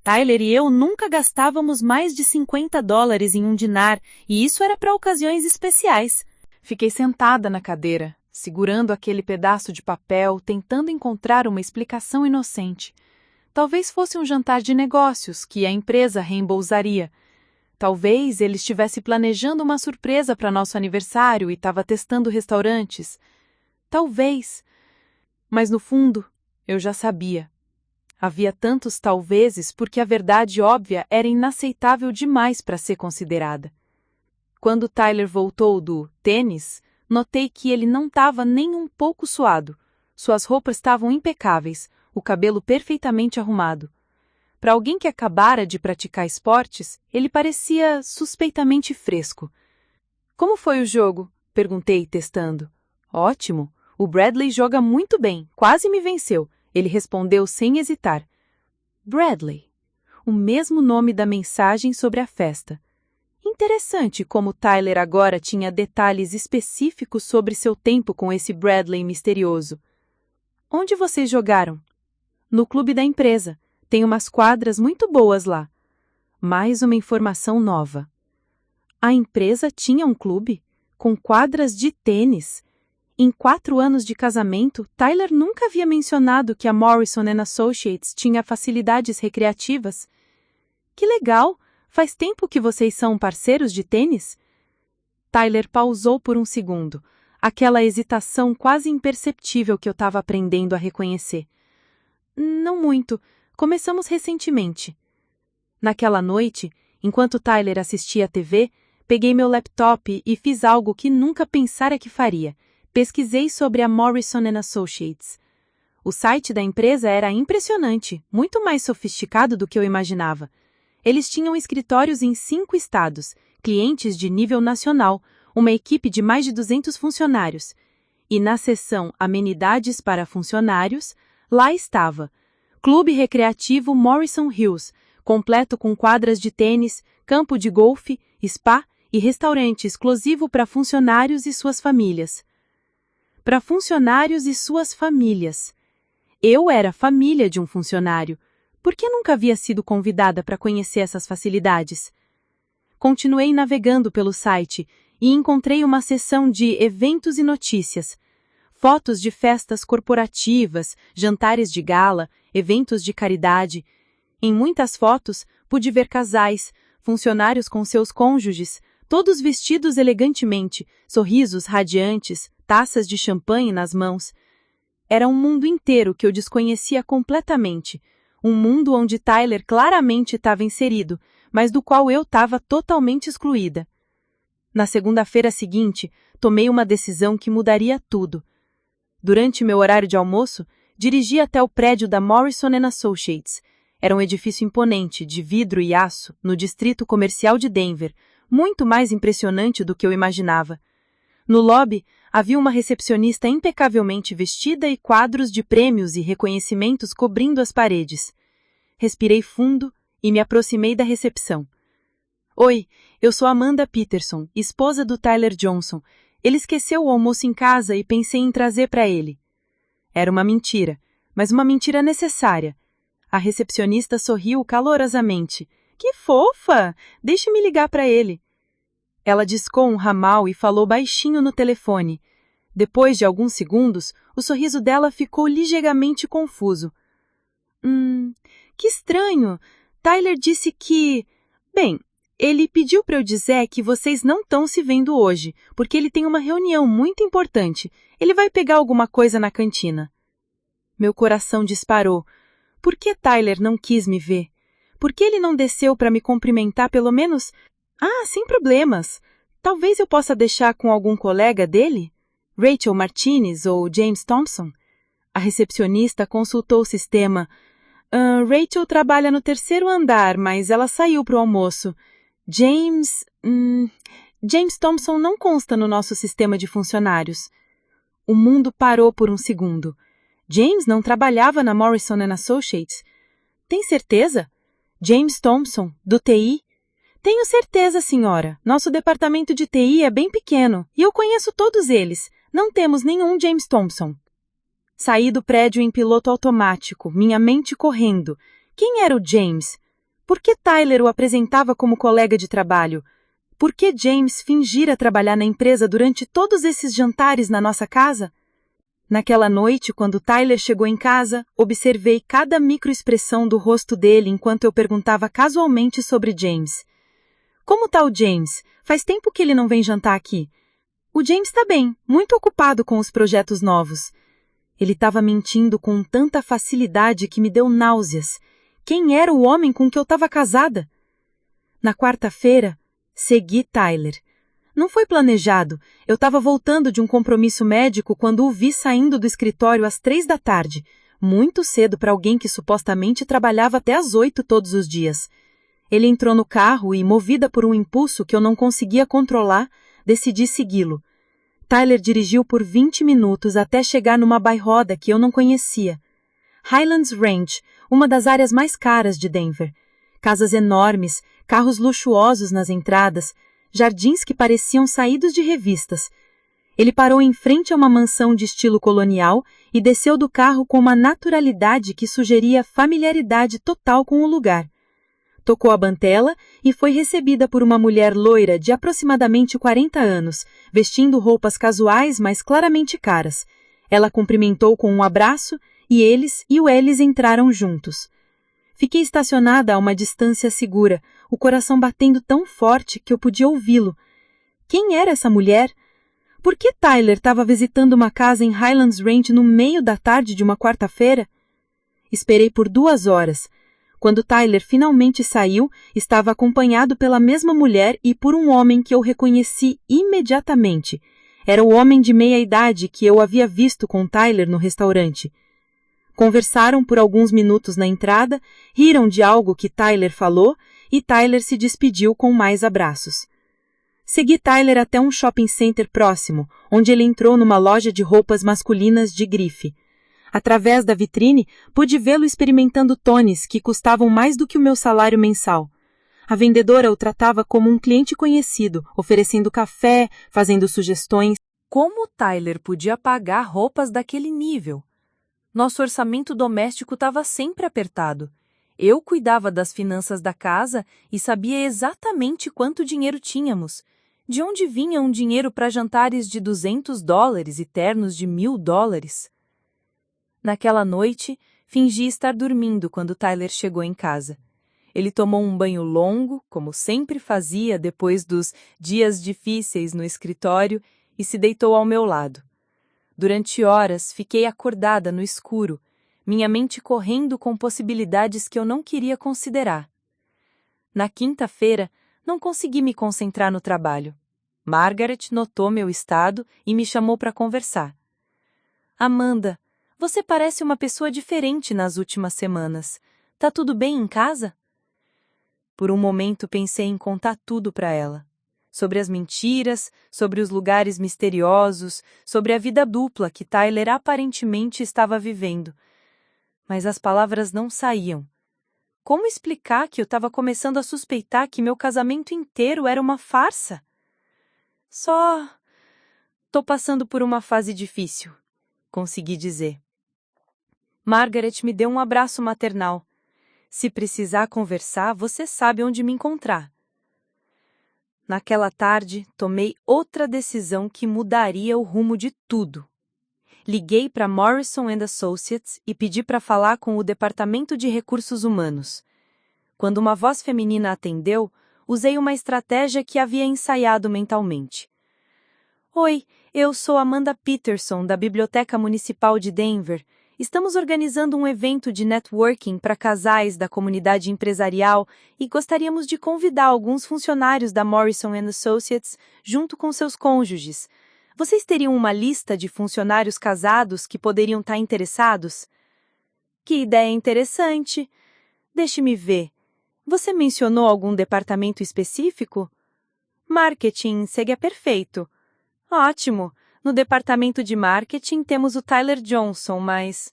Tyler e eu nunca gastávamos mais de $50 em um dinar, e isso era para ocasiões especiais. Fiquei sentada na cadeira, segurando aquele pedaço de papel, tentando encontrar uma explicação inocente. Talvez fosse um jantar de negócios que a empresa reembolsaria. Talvez ele estivesse planejando uma surpresa para nosso aniversário e estava testando restaurantes. Talvez. Mas no fundo, eu já sabia. Havia tantos talvezes porque a verdade óbvia era inaceitável demais para ser considerada. Quando Tyler voltou do tênis, notei que ele não estava nem um pouco suado. Suas roupas estavam impecáveis, o cabelo perfeitamente arrumado. Para alguém que acabara de praticar esportes, ele parecia suspeitamente fresco. Como foi o jogo? Perguntei, testando. Ótimo. O Bradley joga muito bem, quase me venceu. Ele respondeu sem hesitar. Bradley. O mesmo nome da mensagem sobre a festa. Interessante como Tyler agora tinha detalhes específicos sobre seu tempo com esse Bradley misterioso. Onde vocês jogaram? No clube da empresa. Tem umas quadras muito boas lá. Mais uma informação nova. A empresa tinha um clube? Com quadras de tênis? Em 4 anos de casamento, Tyler nunca havia mencionado que a Morrison & Associates tinha facilidades recreativas. Que legal! Faz tempo que vocês são parceiros de tênis? Tyler pausou por um segundo, aquela hesitação quase imperceptível que eu estava aprendendo a reconhecer. Não muito. Começamos recentemente. Naquela noite, enquanto Tyler assistia à TV, peguei meu laptop e fiz algo que nunca pensara que faria. Pesquisei sobre a Morrison & Associates. O site da empresa era impressionante, muito mais sofisticado do que eu imaginava. Eles tinham escritórios em 5 estados, clientes de nível nacional, uma equipe de mais de 200 funcionários. E na seção Amenidades para Funcionários, lá estava Clube Recreativo Morrison Hills, completo com quadras de tênis, campo de golfe, spa e restaurante exclusivo para funcionários e suas famílias. Para funcionários e suas famílias. Eu era família de um funcionário. Por que nunca havia sido convidada para conhecer essas facilidades? Continuei navegando pelo site e encontrei uma seção de eventos e notícias. Fotos de festas corporativas, jantares de gala, eventos de caridade. Em muitas fotos, pude ver casais, funcionários com seus cônjuges, todos vestidos elegantemente, sorrisos radiantes, taças de champanhe nas mãos. Era um mundo inteiro que eu desconhecia completamente, um mundo onde Tyler claramente estava inserido, mas do qual eu estava totalmente excluída. Na segunda-feira seguinte, tomei uma decisão que mudaria tudo. Durante meu horário de almoço, dirigi até o prédio da Morrison & Associates. Era um edifício imponente, de vidro e aço, no distrito comercial de Denver, muito mais impressionante do que eu imaginava. No lobby, havia uma recepcionista impecavelmente vestida e quadros de prêmios e reconhecimentos cobrindo as paredes. Respirei fundo e me aproximei da recepção. Oi, eu sou Amanda Peterson, esposa do Tyler Johnson. Ele esqueceu o almoço em casa e pensei em trazer para ele. Era uma mentira, mas uma mentira necessária. A recepcionista sorriu calorosamente. Que fofa! Deixe-me ligar para ele. Ela discou um ramal e falou baixinho no telefone. Depois de alguns segundos, o sorriso dela ficou ligeiramente confuso. Que estranho. Tyler disse que... Bem, ele pediu para eu dizer que vocês não estão se vendo hoje, porque ele tem uma reunião muito importante. Ele vai pegar alguma coisa na cantina. Meu coração disparou. Por que Tyler não quis me ver? Por que ele não desceu para me cumprimentar pelo menos... sem problemas. Talvez eu possa deixar com algum colega dele? Rachel Martinez ou James Thompson? A recepcionista consultou o sistema. Rachel trabalha no 3º andar, mas ela saiu para o almoço. James Thompson não consta no nosso sistema de funcionários. O mundo parou por um segundo. James não trabalhava na Morrison & Associates? Tem certeza? James Thompson, do TI? Tenho certeza, senhora. Nosso departamento de TI é bem pequeno e eu conheço todos eles. Não temos nenhum James Thompson. Saí do prédio em piloto automático, minha mente correndo. Quem era o James? Por que Tyler o apresentava como colega de trabalho? Por que James fingira trabalhar na empresa durante todos esses jantares na nossa casa? Naquela noite, quando Tyler chegou em casa, observei cada microexpressão do rosto dele enquanto eu perguntava casualmente sobre James. Como tá o James? Faz tempo que ele não vem jantar aqui. O James está bem, muito ocupado com os projetos novos. Ele estava mentindo com tanta facilidade que me deu náuseas. Quem era o homem com que eu estava casada? Na quarta-feira, segui Tyler. Não foi planejado. Eu estava voltando de um compromisso médico quando o vi saindo do escritório às 3 da tarde, muito cedo para alguém que supostamente trabalhava até às 8 todos os dias. Ele entrou no carro e, movida por um impulso que eu não conseguia controlar, decidi segui-lo. Tyler dirigiu por 20 minutos até chegar numa bairroda que eu não conhecia. Highlands Ranch, uma das áreas mais caras de Denver. Casas enormes, carros luxuosos nas entradas, jardins que pareciam saídos de revistas. Ele parou em frente a uma mansão de estilo colonial e desceu do carro com uma naturalidade que sugeria familiaridade total com o lugar. Tocou a bantela e foi recebida por uma mulher loira de aproximadamente 40 anos, vestindo roupas casuais, mas claramente caras. Ela cumprimentou com um abraço e eles entraram juntos. Fiquei estacionada a uma distância segura, o coração batendo tão forte que eu podia ouvi-lo. Quem era essa mulher? Por que Tyler estava visitando uma casa em Highlands Ranch no meio da tarde de uma quarta-feira? Esperei por 2 horas. Quando Tyler finalmente saiu, estava acompanhado pela mesma mulher e por um homem que eu reconheci imediatamente. Era o homem de meia-idade que eu havia visto com Tyler no restaurante. Conversaram por alguns minutos na entrada, riram de algo que Tyler falou e Tyler se despediu com mais abraços. Segui Tyler até um shopping center próximo, onde ele entrou numa loja de roupas masculinas de grife. Através da vitrine, pude vê-lo experimentando tones que custavam mais do que o meu salário mensal. A vendedora o tratava como um cliente conhecido, oferecendo café, fazendo sugestões. Como Tyler podia pagar roupas daquele nível? Nosso orçamento doméstico estava sempre apertado. Eu cuidava das finanças da casa e sabia exatamente quanto dinheiro tínhamos. De onde vinha um dinheiro para jantares de $200 e ternos de $1.000? Naquela noite, fingi estar dormindo quando Tyler chegou em casa. Ele tomou um banho longo, como sempre fazia depois dos dias difíceis no escritório, e se deitou ao meu lado. Durante horas, fiquei acordada no escuro, minha mente correndo com possibilidades que eu não queria considerar. Na quinta-feira, não consegui me concentrar no trabalho. Margaret notou meu estado e me chamou para conversar. Amanda, você parece uma pessoa diferente nas últimas semanas. Tá tudo bem em casa? Por um momento pensei em contar tudo para ela. Sobre as mentiras, sobre os lugares misteriosos, sobre a vida dupla que Tyler aparentemente estava vivendo. Mas as palavras não saíam. Como explicar que eu estava começando a suspeitar que meu casamento inteiro era uma farsa? Só... tô passando por uma fase difícil, consegui dizer. Margaret me deu um abraço maternal. Se precisar conversar, você sabe onde me encontrar. Naquela tarde, tomei outra decisão que mudaria o rumo de tudo. Liguei para Morrison & Associates e pedi para falar com o Departamento de Recursos Humanos. Quando uma voz feminina atendeu, usei uma estratégia que havia ensaiado mentalmente. Oi, eu sou Amanda Peterson, da Biblioteca Municipal de Denver. Estamos organizando um evento de networking para casais da comunidade empresarial e gostaríamos de convidar alguns funcionários da Morrison & Associates junto com seus cônjuges. Vocês teriam uma lista de funcionários casados que poderiam estar interessados? Que ideia interessante! Deixe-me ver. Você mencionou algum departamento específico? Marketing seria perfeito. Ótimo! No departamento de marketing temos o Tyler Johnson, mas...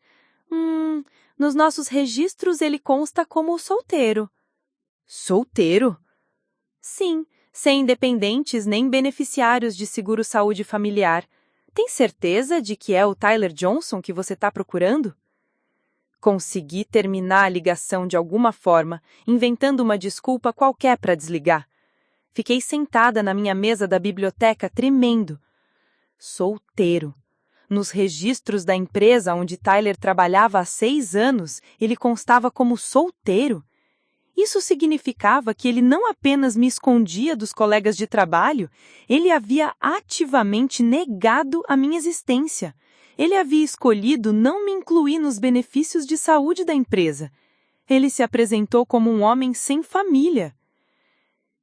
nos nossos registros ele consta como solteiro. Solteiro? Sim, sem dependentes nem beneficiários de seguro-saúde familiar. Tem certeza de que é o Tyler Johnson que você está procurando? Consegui terminar a ligação de alguma forma, inventando uma desculpa qualquer para desligar. Fiquei sentada na minha mesa da biblioteca tremendo. Solteiro. Nos registros da empresa onde Tyler trabalhava há 6 anos, ele constava como solteiro. Isso significava que ele não apenas me escondia dos colegas de trabalho, ele havia ativamente negado a minha existência. Ele havia escolhido não me incluir nos benefícios de saúde da empresa. Ele se apresentou como um homem sem família.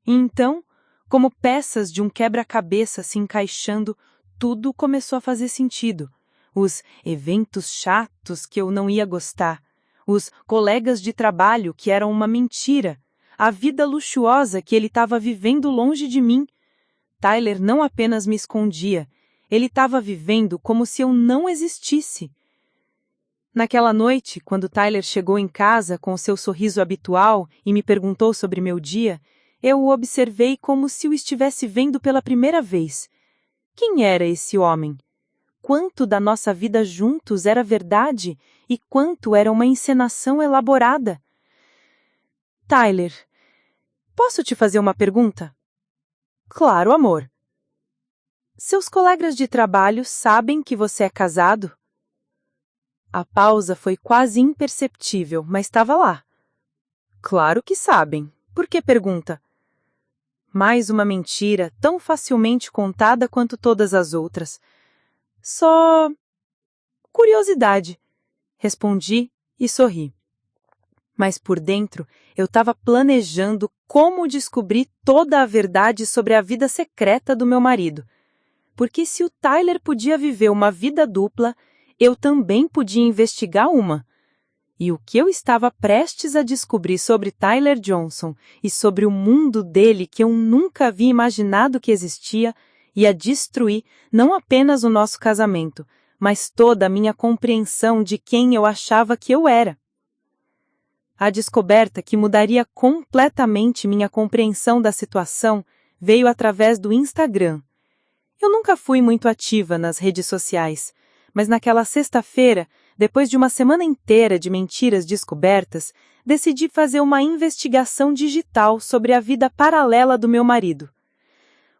E então, como peças de um quebra-cabeça se encaixando, tudo começou a fazer sentido. Os eventos chatos que eu não ia gostar, os colegas de trabalho que eram uma mentira, a vida luxuosa que ele estava vivendo longe de mim. Tyler não apenas me escondia, ele estava vivendo como se eu não existisse. Naquela noite, quando Tyler chegou em casa com seu sorriso habitual e me perguntou sobre meu dia, eu o observei como se o estivesse vendo pela primeira vez. Quem era esse homem? Quanto da nossa vida juntos era verdade e quanto era uma encenação elaborada? Tyler, posso te fazer uma pergunta? Claro, amor. Seus colegas de trabalho sabem que você é casado? A pausa foi quase imperceptível, mas estava lá. Claro que sabem. Por que pergunta? Mais uma mentira, tão facilmente contada quanto todas as outras. Só... curiosidade, respondi e sorri. Mas por dentro, eu estava planejando como descobrir toda a verdade sobre a vida secreta do meu marido. Porque se o Tyler podia viver uma vida dupla, eu também podia investigar uma. E o que eu estava prestes a descobrir sobre Tyler Johnson e sobre o mundo dele que eu nunca havia imaginado que existia, ia destruir não apenas o nosso casamento, mas toda a minha compreensão de quem eu achava que eu era. A descoberta que mudaria completamente minha compreensão da situação veio através do Instagram. Eu nunca fui muito ativa nas redes sociais, mas naquela sexta-feira, depois de uma semana inteira de mentiras descobertas, decidi fazer uma investigação digital sobre a vida paralela do meu marido.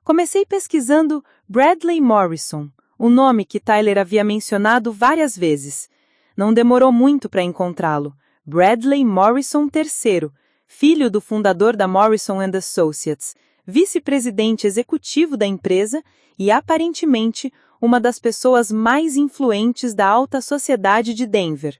Comecei pesquisando Bradley Morrison, o nome que Tyler havia mencionado várias vezes. Não demorou muito para encontrá-lo. Bradley Morrison III, filho do fundador da Morrison & Associates, vice-presidente executivo da empresa e, aparentemente, uma das pessoas mais influentes da alta sociedade de Denver.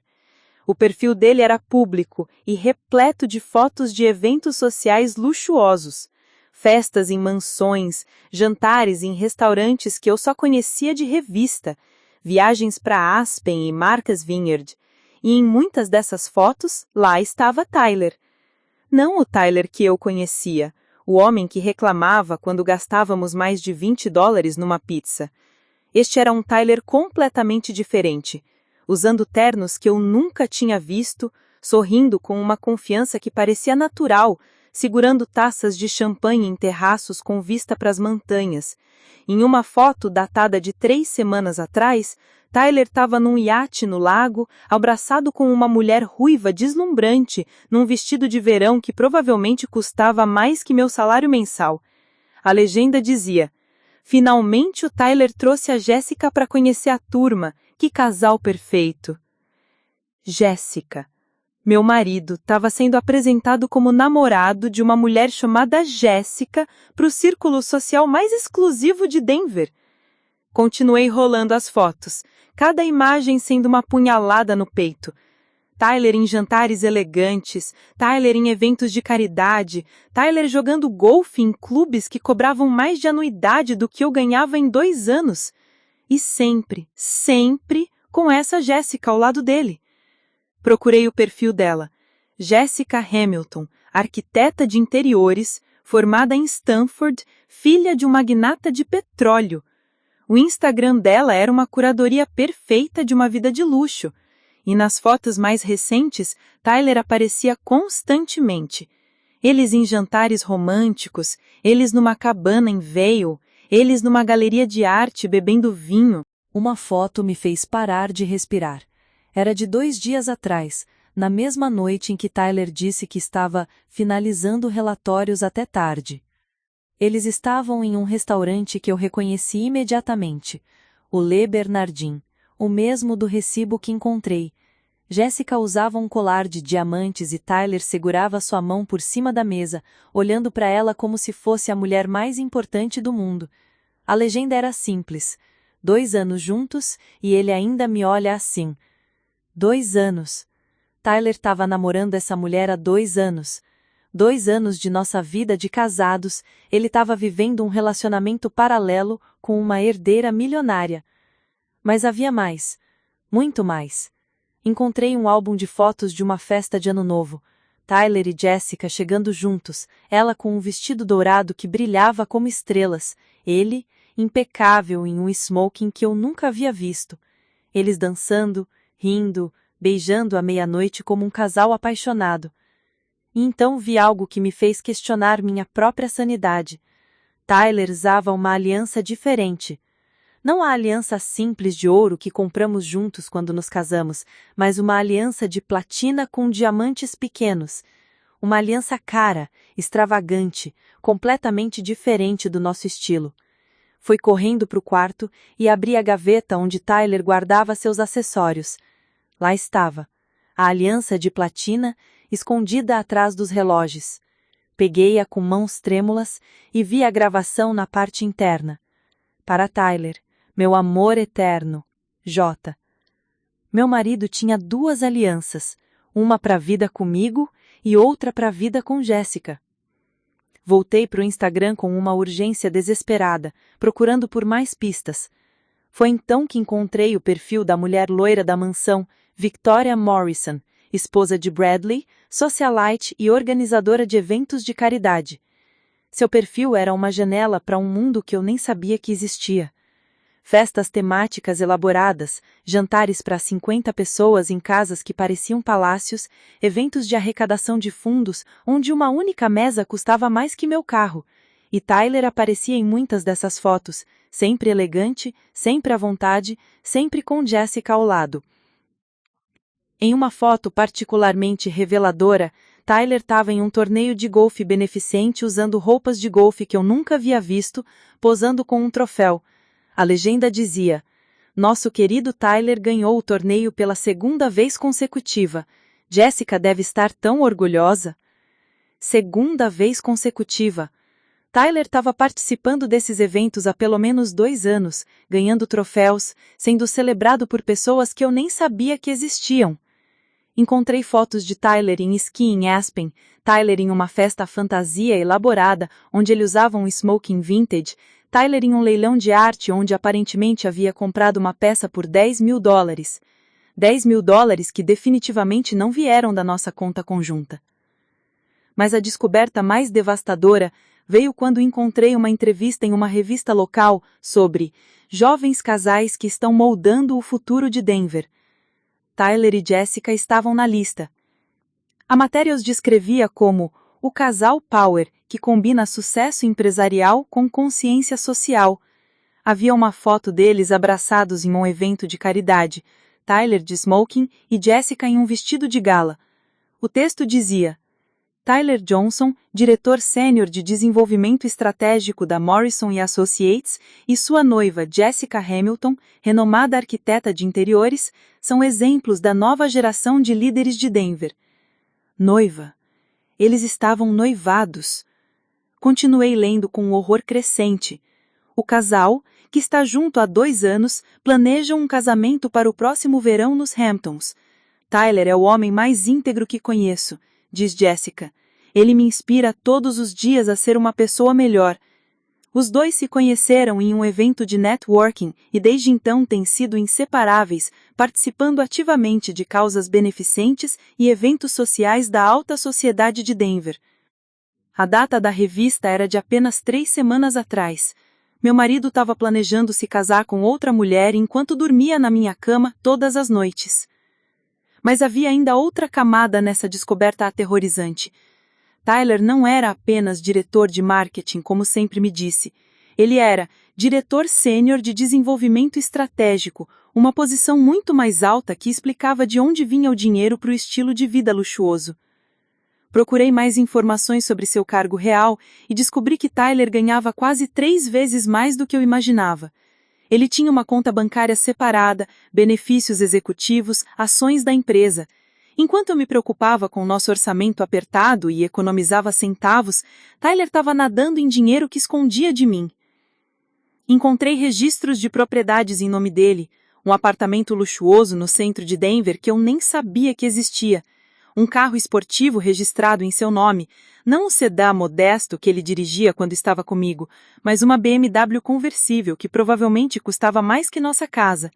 O perfil dele era público e repleto de fotos de eventos sociais luxuosos, festas em mansões, jantares em restaurantes que eu só conhecia de revista, viagens para Aspen e Martha's Vineyard, e em muitas dessas fotos, lá estava Tyler. Não o Tyler que eu conhecia, o homem que reclamava quando gastávamos mais de $20 numa pizza. Este era um Tyler completamente diferente, usando ternos que eu nunca tinha visto, sorrindo com uma confiança que parecia natural, segurando taças de champanhe em terraços com vista para as montanhas. Em uma foto datada de 3 semanas atrás, Tyler estava num iate no lago, abraçado com uma mulher ruiva deslumbrante, num vestido de verão que provavelmente custava mais que meu salário mensal. A legenda dizia: "Finalmente o Tyler trouxe a Jéssica para conhecer a turma. Que casal perfeito!" Jéssica. Meu marido estava sendo apresentado como namorado de uma mulher chamada Jéssica para o círculo social mais exclusivo de Denver. Continuei rolando as fotos, cada imagem sendo uma punhalada no peito. Tyler em jantares elegantes, Tyler em eventos de caridade, Tyler jogando golfe em clubes que cobravam mais de anuidade do que eu ganhava em 2 anos. E sempre, sempre com essa Jéssica ao lado dele. Procurei o perfil dela. Jessica Hamilton, arquiteta de interiores, formada em Stanford, filha de um magnata de petróleo. O Instagram dela era uma curadoria perfeita de uma vida de luxo. E nas fotos mais recentes, Tyler aparecia constantemente. Eles em jantares românticos, eles numa cabana em Vail, eles numa galeria de arte bebendo vinho. Uma foto me fez parar de respirar. Era de 2 dias atrás, na mesma noite em que Tyler disse que estava finalizando relatórios até tarde. Eles estavam em um restaurante que eu reconheci imediatamente, o Le Bernardin, o mesmo do recibo que encontrei. Jéssica usava um colar de diamantes e Tyler segurava sua mão por cima da mesa, olhando para ela como se fosse a mulher mais importante do mundo. A legenda era simples: 2 anos juntos e ele ainda me olha assim. 2 anos. Tyler estava namorando essa mulher há 2 anos. 2 anos de nossa vida de casados, ele estava vivendo um relacionamento paralelo com uma herdeira milionária. Mas havia mais. Muito mais. Encontrei um álbum de fotos de uma festa de Ano Novo. Tyler e Jéssica chegando juntos, ela com um vestido dourado que brilhava como estrelas, ele, impecável em um smoking que eu nunca havia visto. Eles dançando, rindo, beijando à meia-noite como um casal apaixonado. E então vi algo que me fez questionar minha própria sanidade. Tyler usava uma aliança diferente. Não a aliança simples de ouro que compramos juntos quando nos casamos, mas uma aliança de platina com diamantes pequenos. Uma aliança cara, extravagante, completamente diferente do nosso estilo. Fui correndo para o quarto e abri a gaveta onde Tyler guardava seus acessórios. Lá estava, a aliança de platina, escondida atrás dos relógios. Peguei-a com mãos trêmulas e vi a gravação na parte interna. Para Tyler, meu amor eterno, J. Meu marido tinha 2 alianças, uma para a vida comigo e outra para a vida com Jéssica. Voltei para o Instagram com uma urgência desesperada, procurando por mais pistas. Foi então que encontrei o perfil da mulher loira da mansão, Victoria Morrison, esposa de Bradley, socialite e organizadora de eventos de caridade. Seu perfil era uma janela para um mundo que eu nem sabia que existia. Festas temáticas elaboradas, jantares para 50 pessoas em casas que pareciam palácios, eventos de arrecadação de fundos onde uma única mesa custava mais que meu carro. E Tyler aparecia em muitas dessas fotos, sempre elegante, sempre à vontade, sempre com Jéssica ao lado. Em uma foto particularmente reveladora, Tyler estava em um torneio de golfe beneficente usando roupas de golfe que eu nunca havia visto, posando com um troféu. A legenda dizia: "Nosso querido Tyler ganhou o torneio pela 2ª vez consecutiva. Jéssica deve estar tão orgulhosa." segunda vez consecutiva. Tyler estava participando desses eventos há pelo menos 2 anos, ganhando troféus, sendo celebrado por pessoas que eu nem sabia que existiam. Encontrei fotos de Tyler em esqui em Aspen, Tyler em uma festa fantasia elaborada, onde ele usava um smoking vintage, Tyler em um leilão de arte onde aparentemente havia comprado uma peça por $10.000. $10.000 que definitivamente não vieram da nossa conta conjunta. Mas a descoberta mais devastadora veio quando encontrei uma entrevista em uma revista local sobre jovens casais que estão moldando o futuro de Denver. Tyler e Jessica estavam na lista. A matéria os descrevia como o casal power que combina sucesso empresarial com consciência social. Havia uma foto deles abraçados em um evento de caridade, Tyler de smoking e Jessica em um vestido de gala. O texto dizia: Tyler Johnson, diretor sênior de desenvolvimento estratégico da Morrison & Associates, e sua noiva Jessica Hamilton, renomada arquiteta de interiores, são exemplos da nova geração de líderes de Denver. Noiva. Eles estavam noivados. Continuei lendo com um horror crescente. O casal, que está junto há 2 anos, planeja um casamento para o próximo verão nos Hamptons. Tyler é o homem mais íntegro que conheço, diz Jessica. Ele me inspira todos os dias a ser uma pessoa melhor. Os dois se conheceram em um evento de networking e desde então têm sido inseparáveis, participando ativamente de causas beneficentes e eventos sociais da alta sociedade de Denver. A data da revista era de apenas 3 semanas atrás. Meu marido estava planejando se casar com outra mulher enquanto dormia na minha cama todas as noites. Mas havia ainda outra camada nessa descoberta aterrorizante. Tyler não era apenas diretor de marketing, como sempre me disse. Ele era diretor sênior de desenvolvimento estratégico, uma posição muito mais alta que explicava de onde vinha o dinheiro para o estilo de vida luxuoso. Procurei mais informações sobre seu cargo real e descobri que Tyler ganhava quase 3 vezes mais do que eu imaginava. Ele tinha uma conta bancária separada, benefícios executivos, ações da empresa. Enquanto eu me preocupava com o nosso orçamento apertado e economizava centavos, Tyler estava nadando em dinheiro que escondia de mim. Encontrei registros de propriedades em nome dele, um apartamento luxuoso no centro de Denver que eu nem sabia que existia, um carro esportivo registrado em seu nome, não um sedã modesto que ele dirigia quando estava comigo, mas uma BMW conversível que provavelmente custava mais que nossa casa.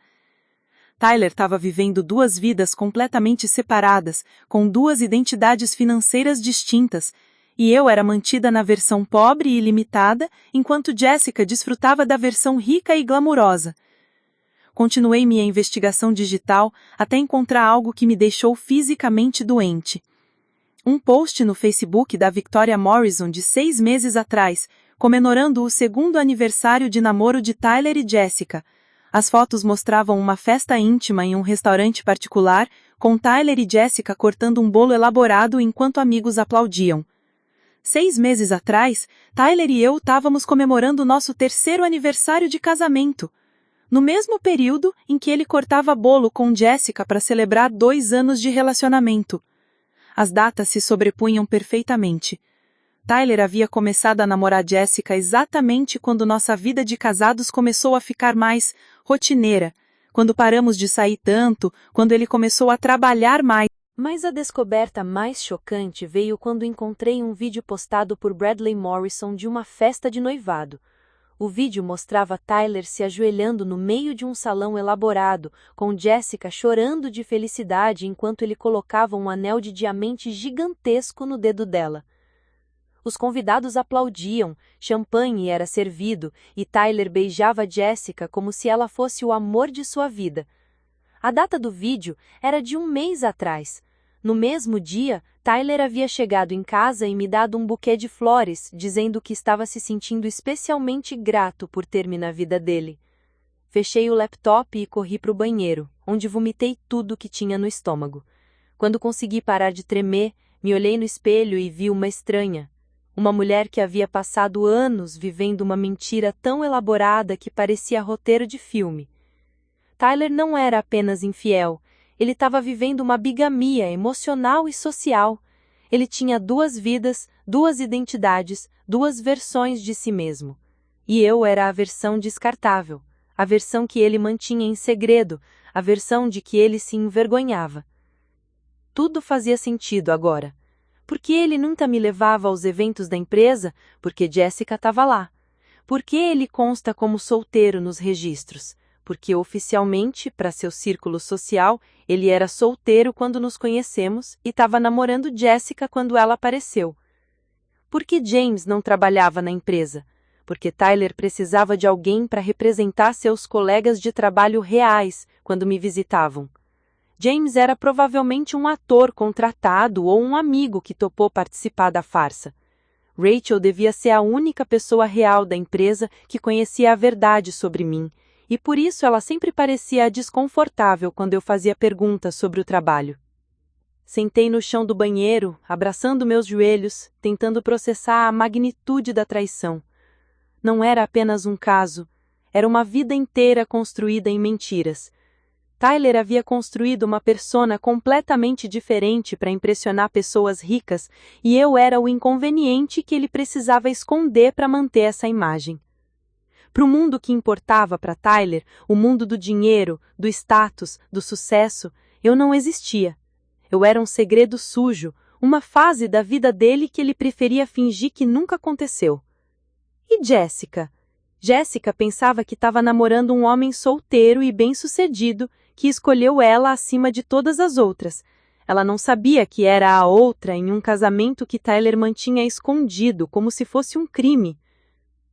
Tyler estava vivendo 2 vidas completamente separadas, com 2 identidades financeiras distintas, e eu era mantida na versão pobre e limitada, enquanto Jessica desfrutava da versão rica e glamurosa. Continuei minha investigação digital até encontrar algo que me deixou fisicamente doente. Um post no Facebook da Victoria Morrison de 6 meses atrás, comemorando o 2º aniversário de namoro de Tyler e Jessica. As fotos mostravam uma festa íntima em um restaurante particular, com Tyler e Jessica cortando um bolo elaborado enquanto amigos aplaudiam. 6 meses atrás, Tyler e eu estávamos comemorando nosso 3º aniversário de casamento. No mesmo período em que ele cortava bolo com Jessica para celebrar 2 anos de relacionamento. As datas se sobrepunham perfeitamente. Tyler havia começado a namorar Jessica exatamente quando nossa vida de casados começou a ficar mais rotineira, quando paramos de sair tanto, quando ele começou a trabalhar mais. Mas a descoberta mais chocante veio quando encontrei um vídeo postado por Bradley Morrison de uma festa de noivado. O vídeo mostrava Tyler se ajoelhando no meio de um salão elaborado, com Jessica chorando de felicidade enquanto ele colocava um anel de diamante gigantesco no dedo dela. Os convidados aplaudiam, champanhe era servido e Tyler beijava Jessica como se ela fosse o amor de sua vida. A data do vídeo era de 1 mês atrás. No mesmo dia, Tyler havia chegado em casa e me dado um buquê de flores, dizendo que estava se sentindo especialmente grato por ter-me na vida dele. Fechei o laptop e corri para o banheiro, onde vomitei tudo que tinha no estômago. Quando consegui parar de tremer, me olhei no espelho e vi uma estranha. Uma mulher que havia passado anos vivendo uma mentira tão elaborada que parecia roteiro de filme. Tyler não era apenas infiel, ele estava vivendo uma bigamia emocional e social. Ele tinha duas vidas, duas identidades, duas versões de si mesmo. E eu era a versão descartável, a versão que ele mantinha em segredo, a versão de que ele se envergonhava. Tudo fazia sentido agora. Porque ele nunca me levava aos eventos da empresa? Porque Jessica estava lá. Porque ele consta como solteiro nos registros? Porque oficialmente, para seu círculo social, ele era solteiro quando nos conhecemos e estava namorando Jessica quando ela apareceu. Por que James não trabalhava na empresa? Porque Tyler precisava de alguém para representar seus colegas de trabalho reais quando me visitavam. James era provavelmente um ator contratado ou um amigo que topou participar da farsa. Rachel devia ser a única pessoa real da empresa que conhecia a verdade sobre mim, e por isso ela sempre parecia desconfortável quando eu fazia perguntas sobre o trabalho. Sentei no chão do banheiro, abraçando meus joelhos, tentando processar a magnitude da traição. Não era apenas um caso, era uma vida inteira construída em mentiras. Tyler havia construído uma persona completamente diferente para impressionar pessoas ricas e eu era o inconveniente que ele precisava esconder para manter essa imagem. Para o mundo que importava para Tyler, o mundo do dinheiro, do status, do sucesso, eu não existia. Eu era um segredo sujo, uma fase da vida dele que ele preferia fingir que nunca aconteceu. E Jessica? Jessica pensava que estava namorando um homem solteiro e bem-sucedido, que escolheu ela acima de todas as outras. Ela não sabia que era a outra em um casamento que Tyler mantinha escondido, como se fosse um crime.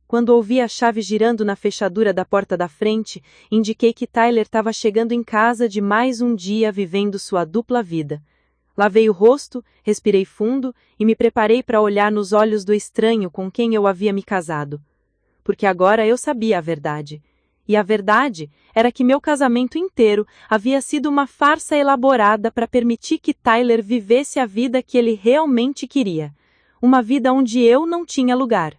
Quando ouvi a chave girando na fechadura da porta da frente, indiquei que Tyler estava chegando em casa de mais um dia vivendo sua dupla vida. Lavei o rosto, respirei fundo e me preparei para olhar nos olhos do estranho com quem eu havia me casado. Porque agora eu sabia a verdade. E a verdade era que meu casamento inteiro havia sido uma farsa elaborada para permitir que Tyler vivesse a vida que ele realmente queria. Uma vida onde eu não tinha lugar.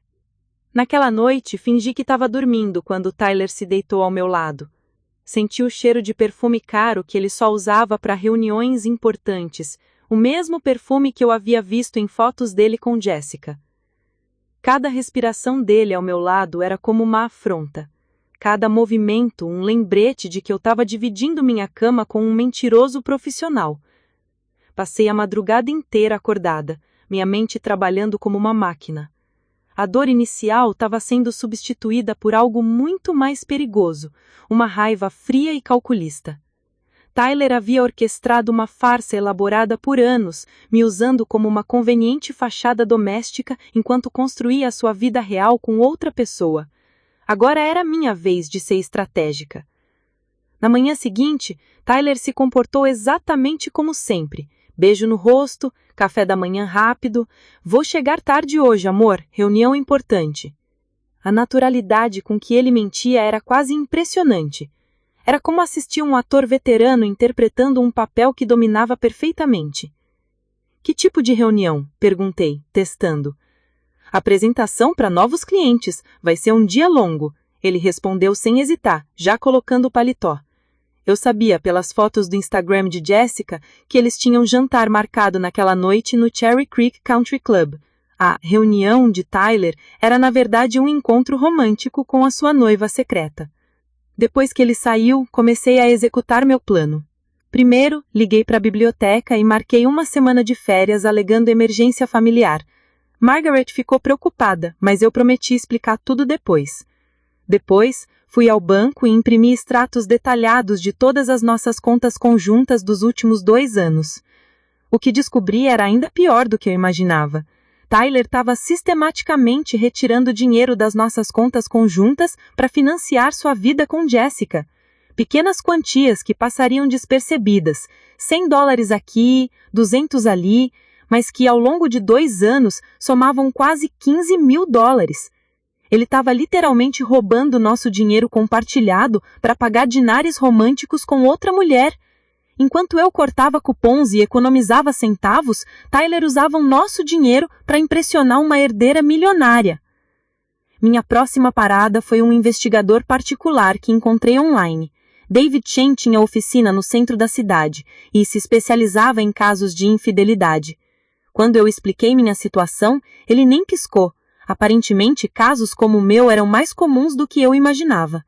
Naquela noite, fingi que estava dormindo quando Tyler se deitou ao meu lado. Senti o cheiro de perfume caro que ele só usava para reuniões importantes, o mesmo perfume que eu havia visto em fotos dele com Jessica. Cada respiração dele ao meu lado era como uma afronta. Cada movimento, um lembrete de que eu estava dividindo minha cama com um mentiroso profissional. Passei a madrugada inteira acordada, minha mente trabalhando como uma máquina. A dor inicial estava sendo substituída por algo muito mais perigoso, uma raiva fria e calculista. Tyler havia orquestrado uma farsa elaborada por anos, me usando como uma conveniente fachada doméstica enquanto construía a sua vida real com outra pessoa. Agora era minha vez de ser estratégica. Na manhã seguinte, Tyler se comportou exatamente como sempre. Beijo no rosto, café da manhã rápido. Vou chegar tarde hoje, amor, reunião importante. A naturalidade com que ele mentia era quase impressionante. Era como assistir um ator veterano interpretando um papel que dominava perfeitamente. Que tipo de reunião? Perguntei, testando. Apresentação para novos clientes. Vai ser um dia longo. Ele respondeu sem hesitar, já colocando o paletó. Eu sabia pelas fotos do Instagram de Jessica que eles tinham jantar marcado naquela noite no Cherry Creek Country Club. A reunião de Tyler era na verdade um encontro romântico com a sua noiva secreta. Depois que ele saiu, comecei a executar meu plano. Primeiro, liguei para a biblioteca e marquei uma semana de férias alegando emergência familiar. Margaret ficou preocupada, mas eu prometi explicar tudo depois. Depois, fui ao banco e imprimi extratos detalhados de todas as nossas contas conjuntas dos últimos 2 anos. O que descobri era ainda pior do que eu imaginava. Tyler estava sistematicamente retirando dinheiro das nossas contas conjuntas para financiar sua vida com Jessica. Pequenas quantias que passariam despercebidas, $100 aqui, 200 ali, mas que ao longo de 2 anos somavam quase $15 mil. Ele estava literalmente roubando nosso dinheiro compartilhado para pagar dinares românticos com outra mulher. Enquanto eu cortava cupons e economizava centavos, Tyler usava o nosso dinheiro para impressionar uma herdeira milionária. Minha próxima parada foi um investigador particular que encontrei online. David Chen tinha oficina no centro da cidade e se especializava em casos de infidelidade. Quando eu expliquei minha situação, ele nem piscou. Aparentemente, casos como o meu eram mais comuns do que eu imaginava.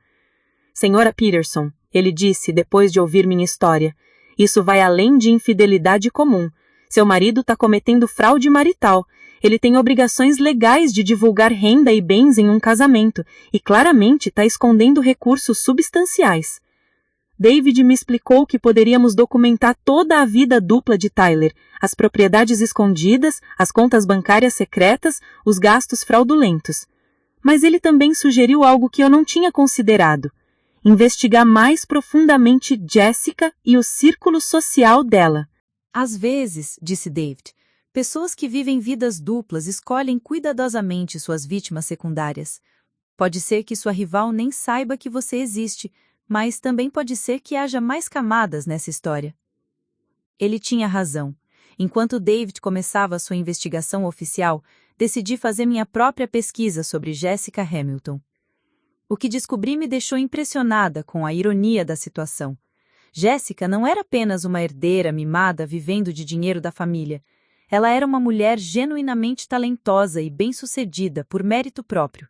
Senhora Peterson, ele disse depois de ouvir minha história, isso vai além de infidelidade comum. Seu marido está cometendo fraude marital. Ele tem obrigações legais de divulgar renda e bens em um casamento e claramente está escondendo recursos substanciais. David me explicou que poderíamos documentar toda a vida dupla de Tyler, as propriedades escondidas, as contas bancárias secretas, os gastos fraudulentos. Mas ele também sugeriu algo que eu não tinha considerado: investigar mais profundamente Jessica e o círculo social dela. Às vezes, disse David, pessoas que vivem vidas duplas escolhem cuidadosamente suas vítimas secundárias. Pode ser que sua rival nem saiba que você existe, mas também pode ser que haja mais camadas nessa história. Ele tinha razão. Enquanto David começava sua investigação oficial, decidi fazer minha própria pesquisa sobre Jessica Hamilton. O que descobri me deixou impressionada com a ironia da situação. Jessica não era apenas uma herdeira mimada vivendo de dinheiro da família. Ela era uma mulher genuinamente talentosa e bem-sucedida por mérito próprio.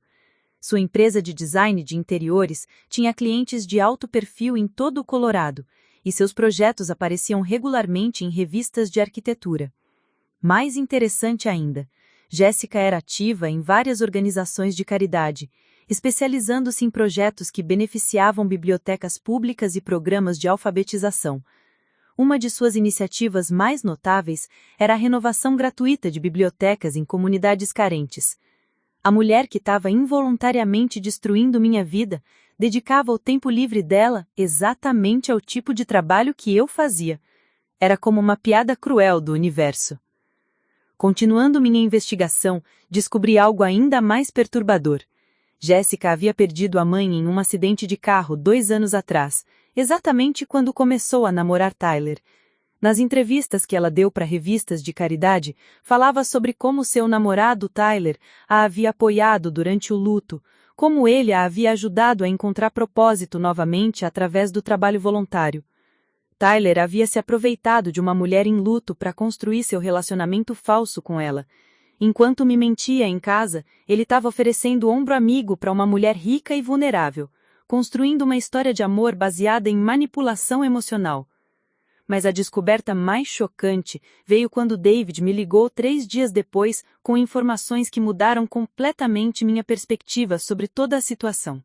Sua empresa de design de interiores tinha clientes de alto perfil em todo o Colorado, e seus projetos apareciam regularmente em revistas de arquitetura. Mais interessante ainda, Jessica era ativa em várias organizações de caridade, especializando-se em projetos que beneficiavam bibliotecas públicas e programas de alfabetização. Uma de suas iniciativas mais notáveis era a renovação gratuita de bibliotecas em comunidades carentes. A mulher que estava involuntariamente destruindo minha vida dedicava o tempo livre dela exatamente ao tipo de trabalho que eu fazia. Era como uma piada cruel do universo. Continuando minha investigação, descobri algo ainda mais perturbador. Jessica havia perdido a mãe em um acidente de carro 2 anos atrás, exatamente quando começou a namorar Tyler. Nas entrevistas que ela deu para revistas de caridade, falava sobre como seu namorado Tyler a havia apoiado durante o luto, como ele a havia ajudado a encontrar propósito novamente através do trabalho voluntário. Tyler havia se aproveitado de uma mulher em luto para construir seu relacionamento falso com ela. Enquanto me mentia em casa, ele estava oferecendo ombro amigo para uma mulher rica e vulnerável, construindo uma história de amor baseada em manipulação emocional. Mas a descoberta mais chocante veio quando David me ligou 3 dias depois com informações que mudaram completamente minha perspectiva sobre toda a situação.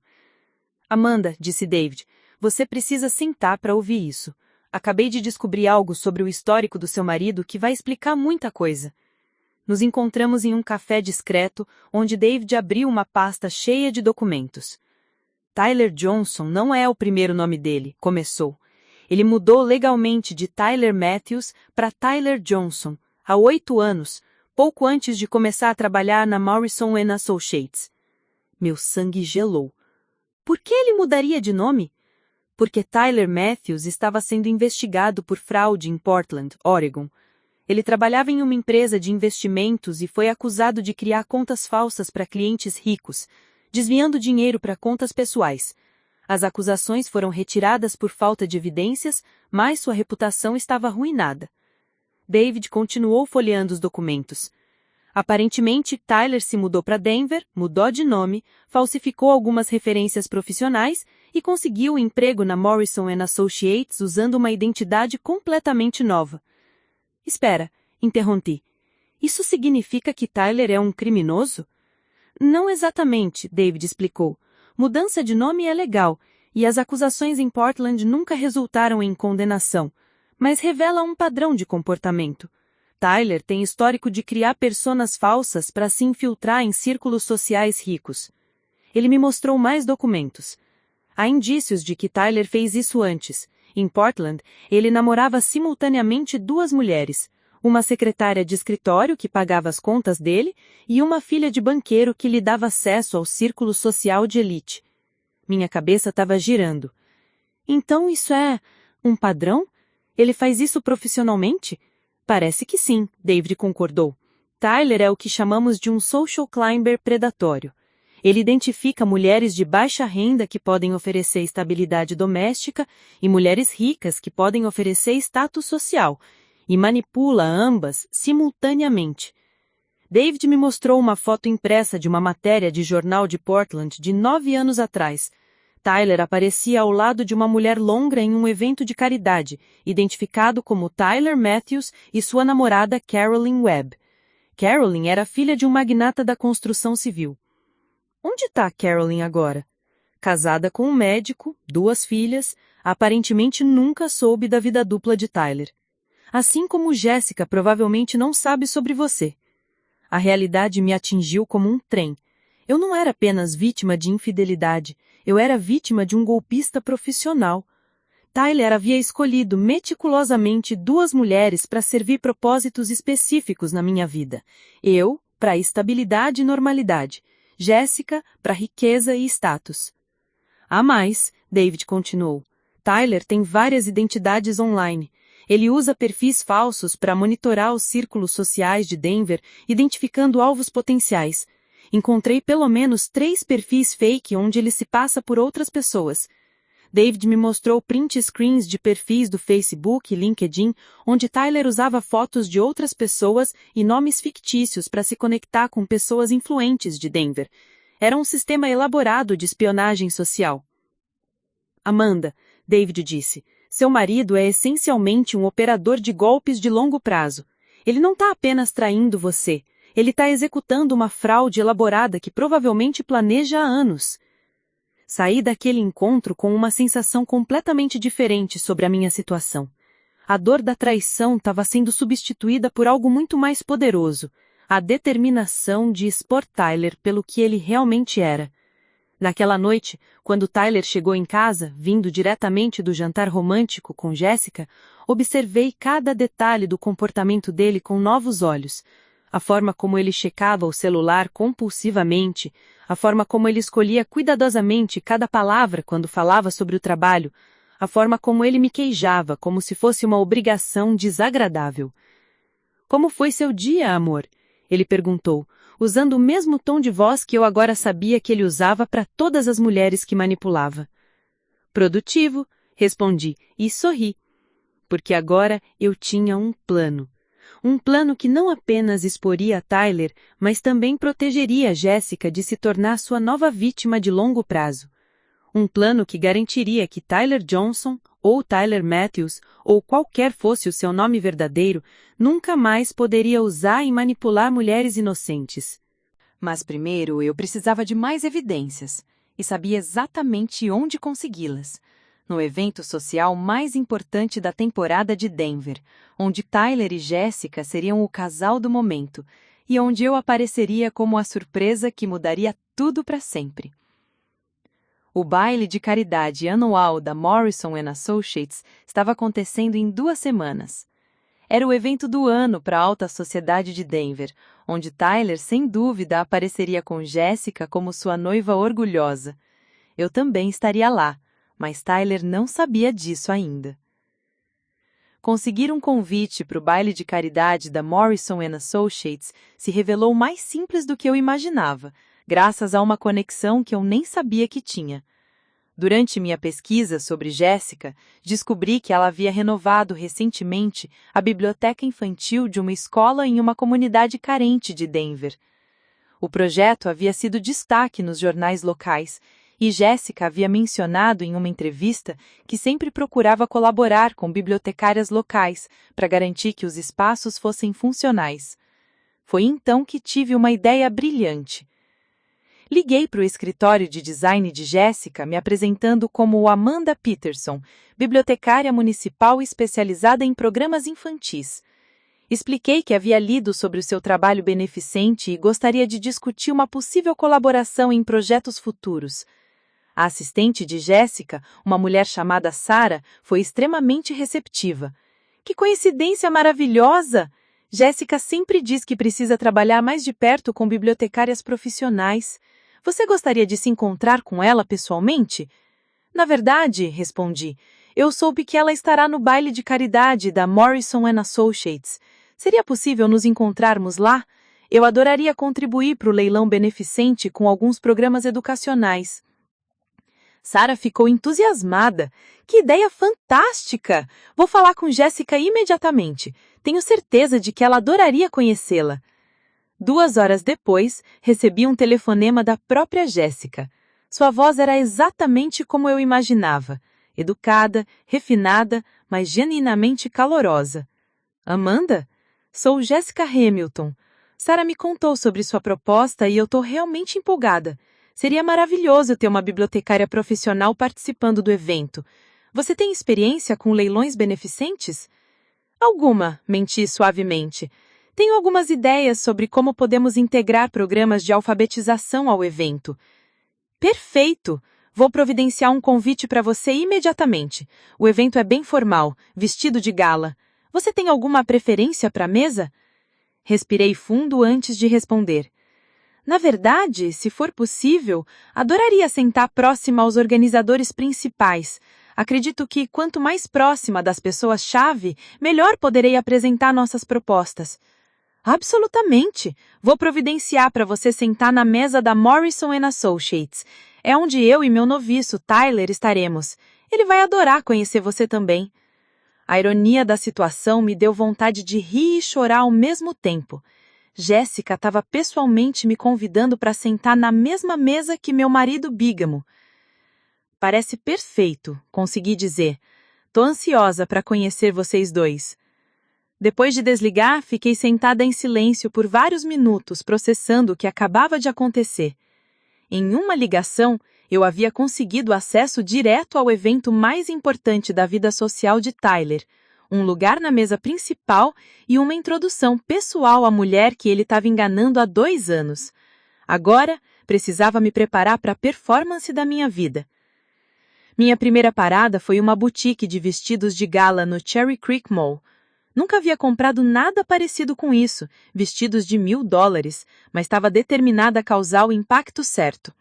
Amanda, disse David, você precisa sentar para ouvir isso. Acabei de descobrir algo sobre o histórico do seu marido que vai explicar muita coisa. Nos encontramos em um café discreto, onde David abriu uma pasta cheia de documentos. Tyler Johnson não é o primeiro nome dele, começou. Ele mudou legalmente de Tyler Matthews para Tyler Johnson, há 8 anos, pouco antes de começar a trabalhar na Morrison & Associates. Meu sangue gelou. Por que ele mudaria de nome? Porque Tyler Matthews estava sendo investigado por fraude em Portland, Oregon. Ele trabalhava em uma empresa de investimentos e foi acusado de criar contas falsas para clientes ricos, desviando dinheiro para contas pessoais. As acusações foram retiradas por falta de evidências, mas sua reputação estava arruinada. David continuou folheando os documentos. Aparentemente, Tyler se mudou para Denver, mudou de nome, falsificou algumas referências profissionais e conseguiu um emprego na Morrison & Associates usando uma identidade completamente nova. Espera, interrompi. Isso significa que Tyler é um criminoso? Não exatamente, David explicou. Mudança de nome é legal, e as acusações em Portland nunca resultaram em condenação, mas revela um padrão de comportamento. Tyler tem histórico de criar personas falsas para se infiltrar em círculos sociais ricos. Ele me mostrou mais documentos. Há indícios de que Tyler fez isso antes. Em Portland, ele namorava simultaneamente 2 mulheres, uma secretária de escritório que pagava as contas dele e uma filha de banqueiro que lhe dava acesso ao círculo social de elite. Minha cabeça estava girando. Então isso é um padrão? Ele faz isso profissionalmente? Parece que sim, David concordou. Tyler é o que chamamos de um social climber predatório. Ele identifica mulheres de baixa renda que podem oferecer estabilidade doméstica e mulheres ricas que podem oferecer status social, e manipula ambas simultaneamente. David me mostrou uma foto impressa de uma matéria de jornal de Portland de 9 anos atrás. Tyler aparecia ao lado de uma mulher longa em um evento de caridade, identificado como Tyler Matthews e sua namorada Carolyn Webb. Carolyn era filha de um magnata da construção civil. Onde está Carolyn agora? Casada com um médico, 2 filhas, aparentemente nunca soube da vida dupla de Tyler. Assim como Jessica provavelmente não sabe sobre você. A realidade me atingiu como um trem. Eu não era apenas vítima de infidelidade, eu era vítima de um golpista profissional. Tyler havia escolhido meticulosamente 2 mulheres para servir propósitos específicos na minha vida. Eu, para estabilidade e normalidade. Jessica, para riqueza e status. Há mais, David continuou. Tyler tem várias identidades online. Ele usa perfis falsos para monitorar os círculos sociais de Denver, identificando alvos potenciais. Encontrei pelo menos 3 perfis fake onde ele se passa por outras pessoas. David me mostrou print screens de perfis do Facebook e LinkedIn, onde Tyler usava fotos de outras pessoas e nomes fictícios para se conectar com pessoas influentes de Denver. Era um sistema elaborado de espionagem social. Amanda, David disse, seu marido é essencialmente um operador de golpes de longo prazo. Ele não está apenas traindo você, ele está executando uma fraude elaborada que provavelmente planeja há anos. Saí daquele encontro com uma sensação completamente diferente sobre a minha situação. A dor da traição estava sendo substituída por algo muito mais poderoso, a determinação de expor Tyler pelo que ele realmente era. Naquela noite, quando Tyler chegou em casa, vindo diretamente do jantar romântico com Jessica, observei cada detalhe do comportamento dele com novos olhos. A forma como ele checava o celular compulsivamente, a forma como ele escolhia cuidadosamente cada palavra quando falava sobre o trabalho, a forma como ele me queijava como se fosse uma obrigação desagradável. Como foi seu dia, amor? Ele perguntou, usando o mesmo tom de voz que eu agora sabia que ele usava para todas as mulheres que manipulava. Produtivo, respondi, e sorri, porque agora eu tinha um plano. Um plano que não apenas exporia Tyler, mas também protegeria Jessica de se tornar sua nova vítima de longo prazo. Um plano que garantiria que Tyler Johnson, ou Tyler Matthews, ou qualquer fosse o seu nome verdadeiro, nunca mais poderia usar e manipular mulheres inocentes. Mas primeiro eu precisava de mais evidências, e sabia exatamente onde consegui-las. No evento social mais importante da temporada de Denver, onde Tyler e Jessica seriam o casal do momento, e onde eu apareceria como a surpresa que mudaria tudo para sempre. O baile de caridade anual da Morrison & Associates estava acontecendo em 2 semanas. Era o evento do ano para a alta sociedade de Denver, onde Tyler, sem dúvida, apareceria com Jessica como sua noiva orgulhosa. Eu também estaria lá, mas Tyler não sabia disso ainda. Conseguir um convite para o baile de caridade da Morrison & Associates se revelou mais simples do que eu imaginava, graças a uma conexão que eu nem sabia que tinha. Durante minha pesquisa sobre Jessica, descobri que ela havia renovado recentemente a biblioteca infantil de uma escola em uma comunidade carente de Denver. O projeto havia sido destaque nos jornais locais, e Jessica havia mencionado em uma entrevista que sempre procurava colaborar com bibliotecárias locais para garantir que os espaços fossem funcionais. Foi então que tive uma ideia brilhante. Liguei para o escritório de design de Jessica, me apresentando como Amanda Peterson, bibliotecária municipal especializada em programas infantis. Expliquei que havia lido sobre o seu trabalho beneficente e gostaria de discutir uma possível colaboração em projetos futuros. A assistente de Jessica, uma mulher chamada Sarah, foi extremamente receptiva. Que coincidência maravilhosa! Jessica sempre diz que precisa trabalhar mais de perto com bibliotecárias profissionais. Você gostaria de se encontrar com ela pessoalmente? Na verdade, respondi, eu soube que ela estará no baile de caridade da Morrison & Associates. Seria possível nos encontrarmos lá? Eu adoraria contribuir para o leilão beneficente com alguns programas educacionais. Sarah ficou entusiasmada. Que ideia fantástica! Vou falar com Jéssica imediatamente. Tenho certeza de que ela adoraria conhecê-la. 2 horas depois, recebi um telefonema da própria Jéssica. Sua voz era exatamente como eu imaginava. Educada, refinada, mas genuinamente calorosa. Amanda? Sou Jessica Hamilton. Sarah me contou sobre sua proposta e eu estou realmente empolgada. Seria maravilhoso ter uma bibliotecária profissional participando do evento. Você tem experiência com leilões beneficentes? Alguma, menti suavemente. Tenho algumas ideias sobre como podemos integrar programas de alfabetização ao evento. Perfeito! Vou providenciar um convite para você imediatamente. O evento é bem formal, vestido de gala. Você tem alguma preferência para a mesa? Respirei fundo antes de responder. Na verdade, se for possível, adoraria sentar próxima aos organizadores principais. Acredito que, quanto mais próxima das pessoas-chave, melhor poderei apresentar nossas propostas. Absolutamente! Vou providenciar para você sentar na mesa da Morrison & Associates. É onde eu e meu noviço, Tyler, estaremos. Ele vai adorar conhecer você também. A ironia da situação me deu vontade de rir e chorar ao mesmo tempo. Jéssica estava pessoalmente me convidando para sentar na mesma mesa que meu marido bígamo. Parece perfeito, consegui dizer. Tô ansiosa para conhecer vocês dois. Depois de desligar, fiquei sentada em silêncio por vários minutos, processando o que acabava de acontecer. Em uma ligação, eu havia conseguido acesso direto ao evento mais importante da vida social de Tyler, um lugar na mesa principal e uma introdução pessoal à mulher que ele estava enganando há 2 anos. Agora, precisava me preparar para a performance da minha vida. Minha primeira parada foi uma boutique de vestidos de gala no Cherry Creek Mall. Nunca havia comprado nada parecido com isso, vestidos de $1.000, mas estava determinada a causar o impacto certo.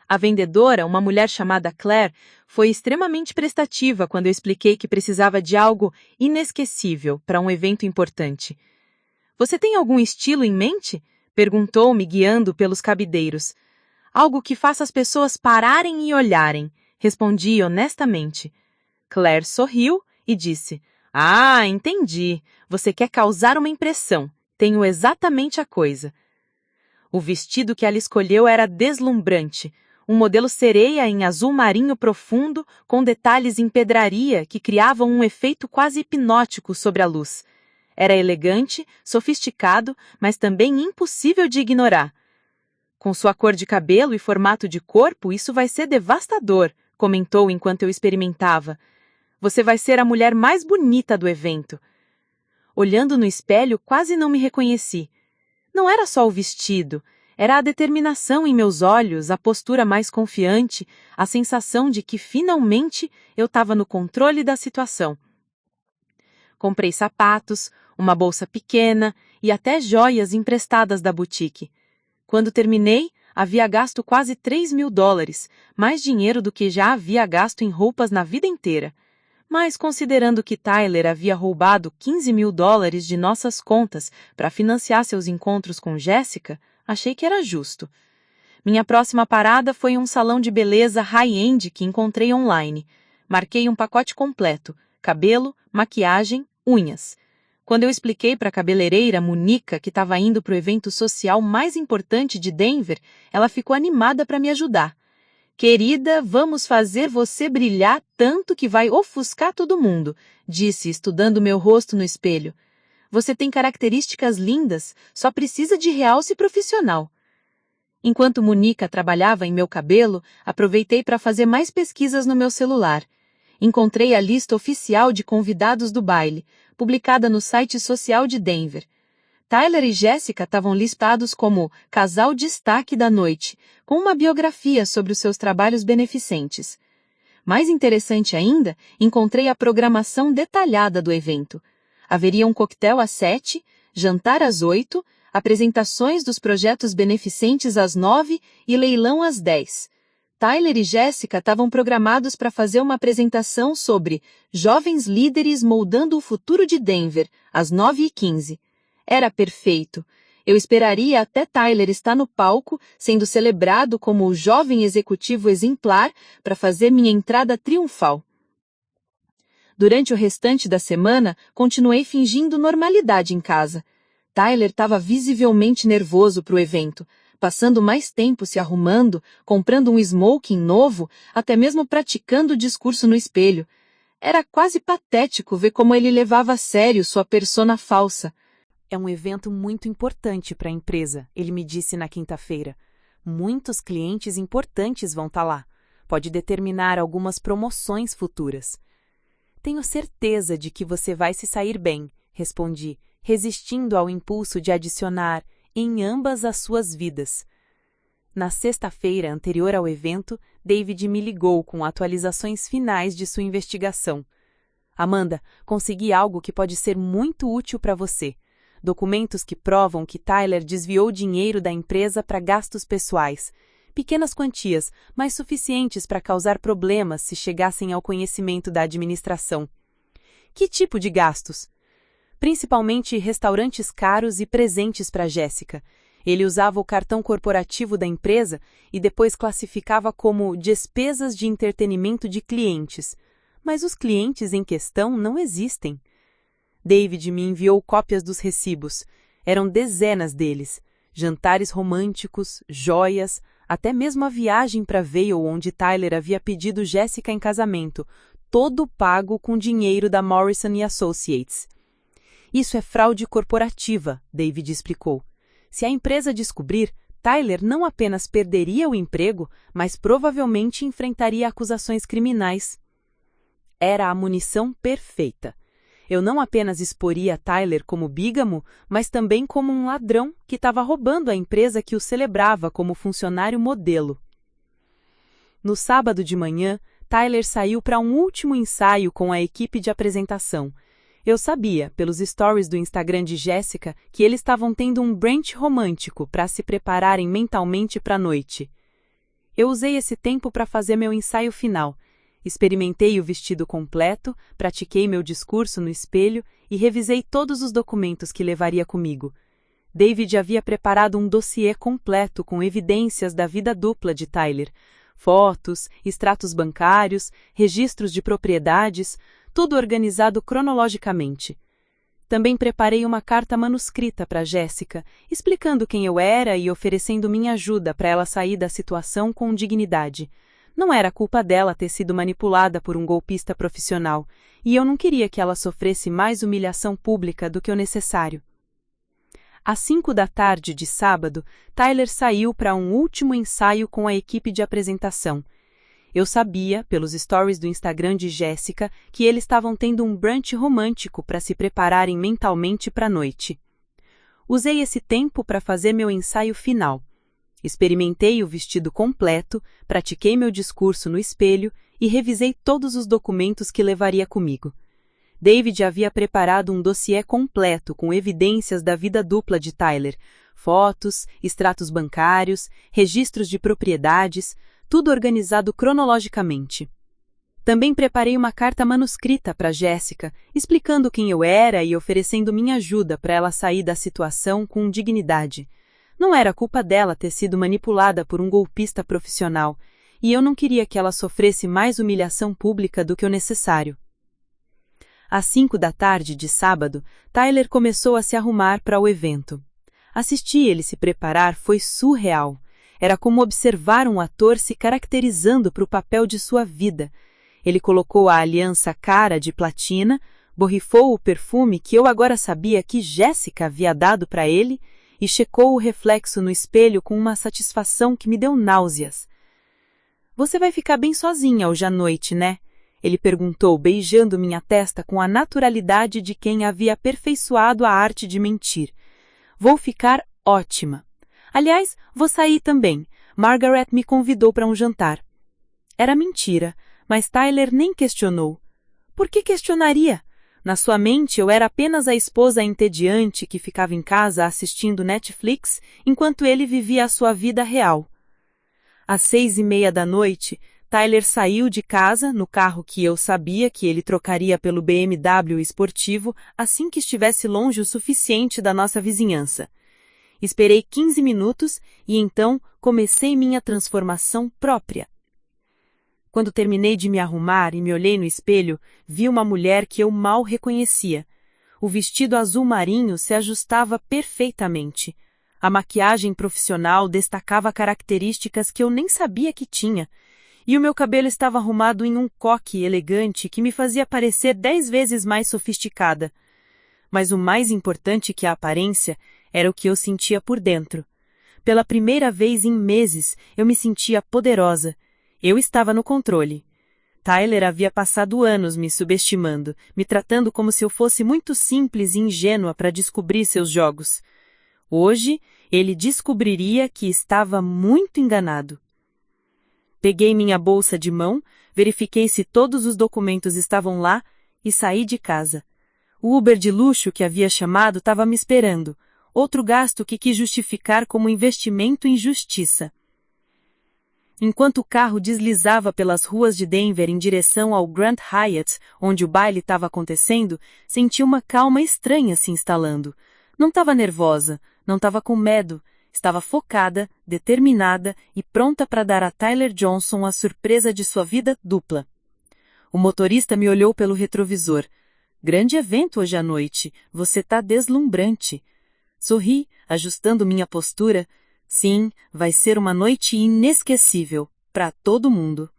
A vendedora, uma mulher chamada Claire, foi extremamente prestativa quando eu expliquei que precisava de algo inesquecível para um evento importante. Você tem algum estilo em mente? Perguntou-me, guiando pelos cabideiros. Algo que faça as pessoas pararem e olharem, respondi honestamente. Claire sorriu e disse, Ah, entendi. Você quer causar uma impressão. Tenho exatamente a coisa. O vestido que ela escolheu era deslumbrante. Um modelo sereia em azul marinho profundo, com detalhes em pedraria que criavam um efeito quase hipnótico sobre a luz. Era elegante, sofisticado, mas também impossível de ignorar. Com sua cor de cabelo e formato de corpo, isso vai ser devastador, comentou enquanto eu experimentava. Você vai ser a mulher mais bonita do evento. Olhando no espelho, quase não me reconheci. Não era só o vestido. Era a determinação em meus olhos, a postura mais confiante, a sensação de que, finalmente, eu estava no controle da situação. Comprei sapatos, uma bolsa pequena e até joias emprestadas da boutique. Quando terminei, havia gasto quase $3.000, mais dinheiro do que já havia gasto em roupas na vida inteira. Mas, considerando que Tyler havia roubado $15.000 de nossas contas para financiar seus encontros com Jéssica, achei que era justo. Minha próxima parada foi um salão de beleza high-end que encontrei online. Marquei um pacote completo, cabelo, maquiagem, unhas. Quando eu expliquei para a cabeleireira Monica que estava indo para o evento social mais importante de Denver, ela ficou animada para me ajudar. Querida, vamos fazer você brilhar tanto que vai ofuscar todo mundo, disse, estudando meu rosto no espelho. Você tem características lindas, só precisa de realce profissional. Enquanto Monica trabalhava em meu cabelo, aproveitei para fazer mais pesquisas no meu celular. Encontrei a lista oficial de convidados do baile, publicada no site social de Denver. Tyler e Jéssica estavam listados como casal destaque da noite, com uma biografia sobre os seus trabalhos beneficentes. Mais interessante ainda, encontrei a programação detalhada do evento. Haveria um coquetel às 7, jantar às 8, apresentações dos projetos beneficentes às 9 e leilão às 10. Tyler e Jéssica estavam programados para fazer uma apresentação sobre Jovens Líderes Moldando o Futuro de Denver, às 9h15. Era perfeito. Eu esperaria até Tyler estar no palco, sendo celebrado como o jovem executivo exemplar, para fazer minha entrada triunfal. Durante o restante da semana, continuei fingindo normalidade em casa. Tyler estava visivelmente nervoso para o evento, passando mais tempo se arrumando, comprando um smoking novo, até mesmo praticando o discurso no espelho. Era quase patético ver como ele levava a sério sua persona falsa. É um evento muito importante para a empresa, ele me disse na quinta-feira. Muitos clientes importantes vão estar lá. Pode determinar algumas promoções futuras. Tenho certeza de que você vai se sair bem, respondi, resistindo ao impulso de adicionar em ambas as suas vidas. Na sexta-feira anterior ao evento, David me ligou com atualizações finais de sua investigação. Amanda, consegui algo que pode ser muito útil para você. Documentos que provam que Tyler desviou dinheiro da empresa para gastos pessoais. Pequenas quantias, mas suficientes para causar problemas se chegassem ao conhecimento da administração. Que tipo de gastos? Principalmente restaurantes caros e presentes para Jéssica. Ele usava o cartão corporativo da empresa e depois classificava como despesas de entretenimento de clientes. Mas os clientes em questão não existem. David me enviou cópias dos recibos. Eram dezenas deles. Jantares românticos, joias, até mesmo a viagem para Vail onde Tyler havia pedido Jéssica em casamento, todo pago com dinheiro da Morrison & Associates. Isso é fraude corporativa, David explicou. Se a empresa descobrir, Tyler não apenas perderia o emprego, mas provavelmente enfrentaria acusações criminais. Era a munição perfeita. Eu não apenas exporia Tyler como bígamo, mas também como um ladrão que estava roubando a empresa que o celebrava como funcionário modelo. No sábado de manhã, Tyler saiu para um último ensaio com a equipe de apresentação. Eu sabia, pelos stories do Instagram de Jéssica, que eles estavam tendo um brunch romântico para se prepararem mentalmente para a noite. Eu usei esse tempo para fazer meu ensaio final. Experimentei o vestido completo, pratiquei meu discurso no espelho e revisei todos os documentos que levaria comigo. David havia preparado um dossiê completo com evidências da vida dupla de Tyler. Fotos, extratos bancários, registros de propriedades, tudo organizado cronologicamente. Também preparei uma carta manuscrita para Jéssica, explicando quem eu era e oferecendo minha ajuda para ela sair da situação com dignidade. Não era culpa dela ter sido manipulada por um golpista profissional, e eu não queria que ela sofresse mais humilhação pública do que o necessário. Às 5 da tarde de sábado, Tyler saiu para um último ensaio com a equipe de apresentação. Eu sabia, pelos stories do Instagram de Jéssica, que eles estavam tendo um brunch romântico para se prepararem mentalmente para a noite. Usei esse tempo para fazer meu ensaio final. Experimentei o vestido completo, pratiquei meu discurso no espelho e revisei todos os documentos que levaria comigo. David havia preparado um dossiê completo com evidências da vida dupla de Tyler, fotos, extratos bancários, registros de propriedades, tudo organizado cronologicamente. Também preparei uma carta manuscrita para Jéssica, explicando quem eu era e oferecendo minha ajuda para ela sair da situação com dignidade. Não era culpa dela ter sido manipulada por um golpista profissional, e eu não queria que ela sofresse mais humilhação pública do que o necessário. Às 5 da tarde de sábado, Tyler começou a se arrumar para o evento. Assistir ele se preparar foi surreal. Era como observar um ator se caracterizando para o papel de sua vida. Ele colocou a aliança cara de platina, borrifou o perfume que eu agora sabia que Jéssica havia dado para ele e checou o reflexo no espelho com uma satisfação que me deu náuseas. Você vai ficar bem sozinha hoje à noite, né? Ele perguntou, beijando minha testa com a naturalidade de quem havia aperfeiçoado a arte de mentir. Vou ficar ótima. Aliás, vou sair também. Margaret me convidou para um jantar. Era mentira, mas Tyler nem questionou. Por que questionaria? Na sua mente, eu era apenas a esposa entediante que ficava em casa assistindo Netflix enquanto ele vivia a sua vida real. Às 6:30 da noite, Tyler saiu de casa no carro que eu sabia que ele trocaria pelo BMW esportivo assim que estivesse longe o suficiente da nossa vizinhança. Esperei 15 minutos e então comecei minha transformação própria. Quando terminei de me arrumar e me olhei no espelho, vi uma mulher que eu mal reconhecia. O vestido azul marinho se ajustava perfeitamente. A maquiagem profissional destacava características que eu nem sabia que tinha. E o meu cabelo estava arrumado em um coque elegante que me fazia parecer 10 vezes mais sofisticada. Mas o mais importante que a aparência era o que eu sentia por dentro. Pela primeira vez em meses, eu me sentia poderosa. Eu estava no controle. Tyler havia passado anos me subestimando, me tratando como se eu fosse muito simples e ingênua para descobrir seus jogos. Hoje, ele descobriria que estava muito enganado. Peguei minha bolsa de mão, verifiquei se todos os documentos estavam lá e saí de casa. O Uber de luxo que havia chamado estava me esperando, outro gasto que quis justificar como investimento em justiça. Enquanto o carro deslizava pelas ruas de Denver em direção ao Grand Hyatt, onde o baile estava acontecendo, senti uma calma estranha se instalando. Não estava nervosa, não estava com medo, estava focada, determinada e pronta para dar a Tyler Johnson a surpresa de sua vida dupla. O motorista me olhou pelo retrovisor. Grande evento hoje à noite, você tá deslumbrante. Sorri, ajustando minha postura. Sim, vai ser uma noite inesquecível, para todo mundo.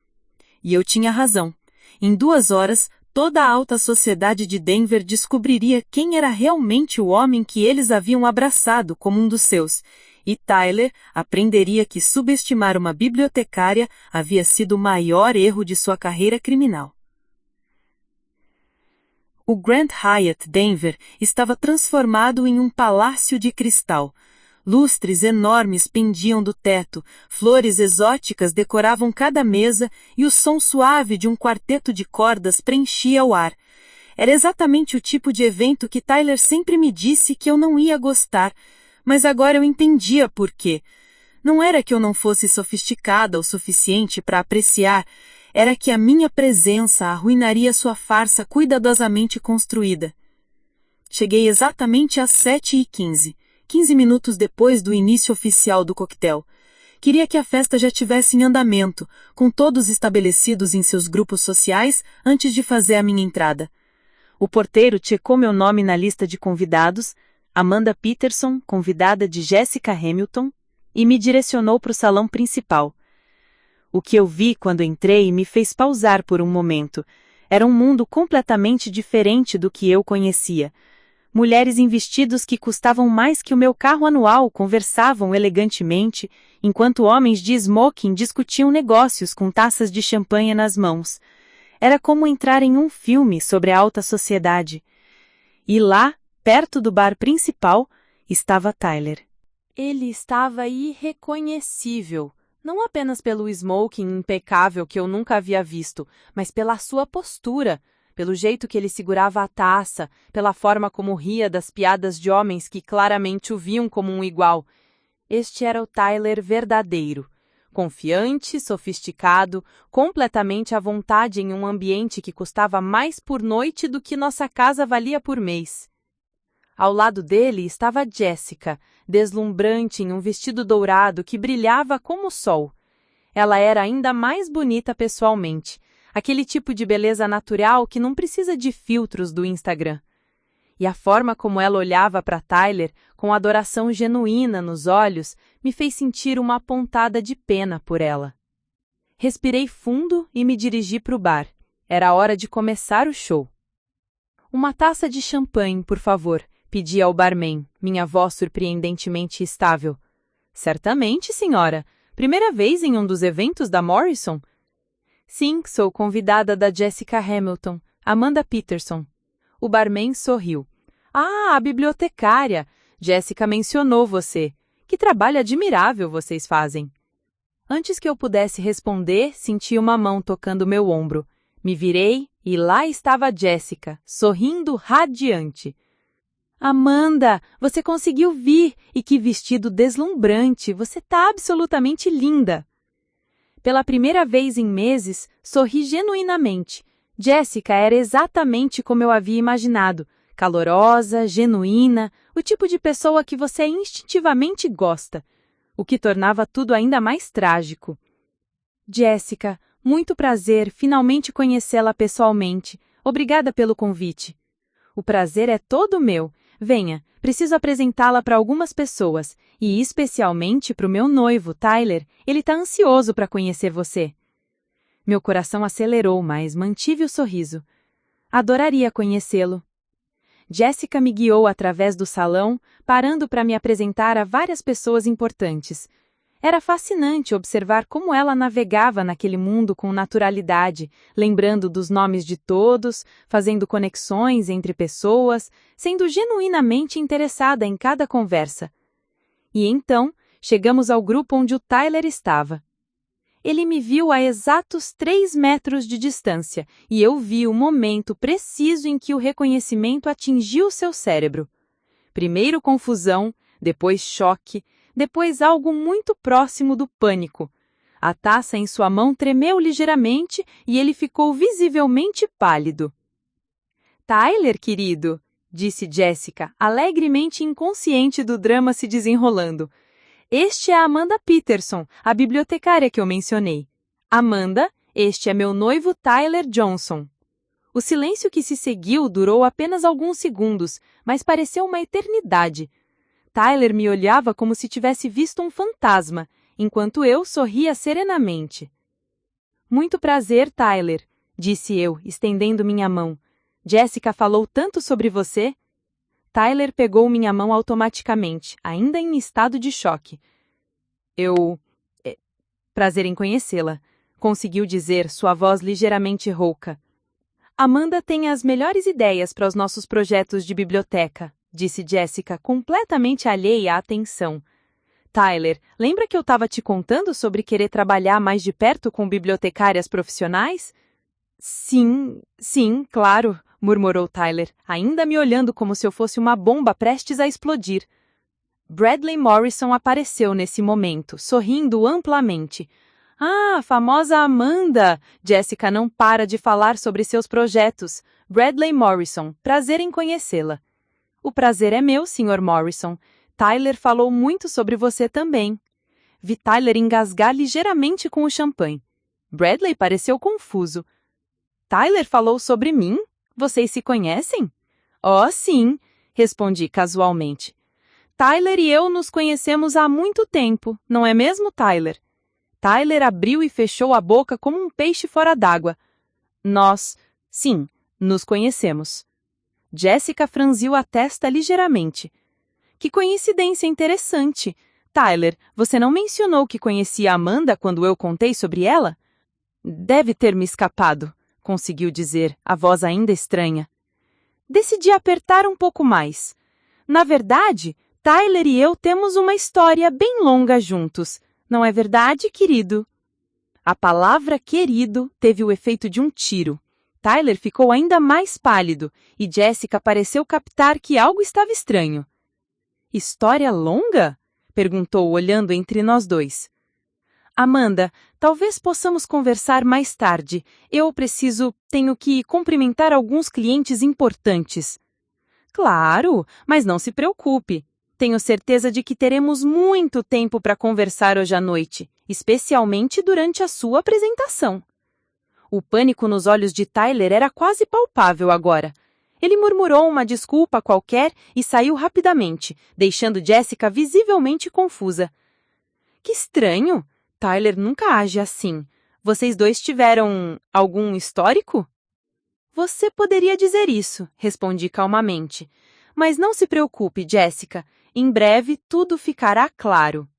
E eu tinha razão. Em 2 horas, toda a alta sociedade de Denver descobriria quem era realmente o homem que eles haviam abraçado como um dos seus. E Tyler aprenderia que subestimar uma bibliotecária havia sido o maior erro de sua carreira criminal. O Grand Hyatt Denver estava transformado em um palácio de cristal. Lustres enormes pendiam do teto, flores exóticas decoravam cada mesa e o som suave de um quarteto de cordas preenchia o ar. Era exatamente o tipo de evento que Tyler sempre me disse que eu não ia gostar, mas agora eu entendia por quê. Não era que eu não fosse sofisticada o suficiente para apreciar, era que a minha presença arruinaria sua farsa cuidadosamente construída. Cheguei exatamente às 7h15, 15 minutos depois do início oficial do coquetel. Queria que a festa já tivesse em andamento, com todos estabelecidos em seus grupos sociais antes de fazer a minha entrada. O porteiro checou meu nome na lista de convidados, Amanda Peterson, convidada de Jessica Hamilton, e me direcionou para o salão principal. O que eu vi quando entrei me fez pausar por um momento. Era um mundo completamente diferente do que eu conhecia. Mulheres em vestidos que custavam mais que o meu carro anual conversavam elegantemente, enquanto homens de smoking discutiam negócios com taças de champanhe nas mãos. Era como entrar em um filme sobre a alta sociedade. E lá, perto do bar principal, estava Tyler. Ele estava irreconhecível. Não apenas pelo smoking impecável que eu nunca havia visto, mas pela sua postura, pelo jeito que ele segurava a taça, pela forma como ria das piadas de homens que claramente o viam como um igual. Este era o Tyler verdadeiro. Confiante, sofisticado, completamente à vontade em um ambiente que custava mais por noite do que nossa casa valia por mês. Ao lado dele estava Jessica, deslumbrante em um vestido dourado que brilhava como o sol. Ela era ainda mais bonita pessoalmente, aquele tipo de beleza natural que não precisa de filtros do Instagram. E a forma como ela olhava para Tyler, com adoração genuína nos olhos, me fez sentir uma pontada de pena por ela. Respirei fundo e me dirigi para o bar. Era hora de começar o show. "Uma taça de champanhe, por favor", pedi ao barman, minha voz surpreendentemente estável. "Certamente, senhora. Primeira vez em um dos eventos da Morrison?" "Sim, sou convidada da Jessica Hamilton, Amanda Peterson." O barman sorriu. "Ah, a bibliotecária! Jessica mencionou você. Que trabalho admirável vocês fazem." Antes que eu pudesse responder, senti uma mão tocando meu ombro. Me virei e lá estava Jessica, sorrindo radiante. "Amanda, você conseguiu vir! E que vestido deslumbrante! Você tá absolutamente linda!" Pela primeira vez em meses, sorri genuinamente. Jessica era exatamente como eu havia imaginado, calorosa, genuína, o tipo de pessoa que você instintivamente gosta, o que tornava tudo ainda mais trágico. Jessica, muito prazer finalmente conhecê-la pessoalmente. Obrigada pelo convite. O prazer é todo meu. Venha, preciso apresentá-la para algumas pessoas, e especialmente para o meu noivo, Tyler. Ele está ansioso para conhecer você. Meu coração acelerou, mas mantive o sorriso. Adoraria conhecê-lo. Jessica me guiou através do salão, parando para me apresentar a várias pessoas importantes. Era fascinante observar como ela navegava naquele mundo com naturalidade, lembrando dos nomes de todos, fazendo conexões entre pessoas, sendo genuinamente interessada em cada conversa. E então, chegamos ao grupo onde o Tyler estava. Ele me viu a exatos 3 metros de distância, e eu vi o momento preciso em que o reconhecimento atingiu seu cérebro. Primeiro confusão, depois choque, depois algo muito próximo do pânico. A taça em sua mão tremeu ligeiramente e ele ficou visivelmente pálido. Tyler, querido, disse Jessica, alegremente inconsciente do drama se desenrolando. Este é a Amanda Peterson, a bibliotecária que eu mencionei. Amanda, este é meu noivo Tyler Johnson. O silêncio que se seguiu durou apenas alguns segundos, mas pareceu uma eternidade. Tyler me olhava como se tivesse visto um fantasma, enquanto eu sorria serenamente. Muito prazer, Tyler, disse eu, estendendo minha mão. Jessica falou tanto sobre você. Tyler pegou minha mão automaticamente, ainda em estado de choque. Prazer em conhecê-la, conseguiu dizer, sua voz ligeiramente rouca. Amanda tem as melhores ideias para os nossos projetos de biblioteca, disse Jessica, completamente alheia à atenção. Tyler, lembra que eu estava te contando sobre querer trabalhar mais de perto com bibliotecárias profissionais? Sim, claro, murmurou Tyler, ainda me olhando como se eu fosse uma bomba prestes a explodir. Bradley Morrison apareceu nesse momento, sorrindo amplamente. Ah, a famosa Amanda! Jessica não para de falar sobre seus projetos. Bradley Morrison, prazer em conhecê-la. O prazer é meu, Sr. Morrison. Tyler falou muito sobre você também. Vi Tyler engasgar ligeiramente com o champanhe. Bradley pareceu confuso. Tyler falou sobre mim? Vocês se conhecem? Oh, sim, respondi casualmente. Tyler e eu nos conhecemos há muito tempo, não é mesmo, Tyler? Tyler abriu e fechou a boca como um peixe fora d'água. Sim, nos conhecemos. Jessica franziu a testa ligeiramente. Que coincidência interessante. Tyler, você não mencionou que conhecia Amanda quando eu contei sobre ela? Deve ter me escapado, conseguiu dizer, a voz ainda estranha. Decidi apertar um pouco mais. Na verdade, Tyler e eu temos uma história bem longa juntos. Não é verdade, querido? A palavra querido teve o efeito de um tiro. Tyler ficou ainda mais pálido e Jessica pareceu captar que algo estava estranho. História longa? Perguntou, olhando entre nós dois. Amanda, talvez possamos conversar mais tarde. Tenho que cumprimentar alguns clientes importantes. Claro, mas não se preocupe. Tenho certeza de que teremos muito tempo para conversar hoje à noite, especialmente durante a sua apresentação. O pânico nos olhos de Tyler era quase palpável agora. Ele murmurou uma desculpa qualquer e saiu rapidamente, deixando Jessica visivelmente confusa. Que estranho! Tyler nunca age assim. Vocês dois tiveram algum histórico? Você poderia dizer isso, respondi calmamente. Mas não se preocupe, Jessica. Em breve tudo ficará claro.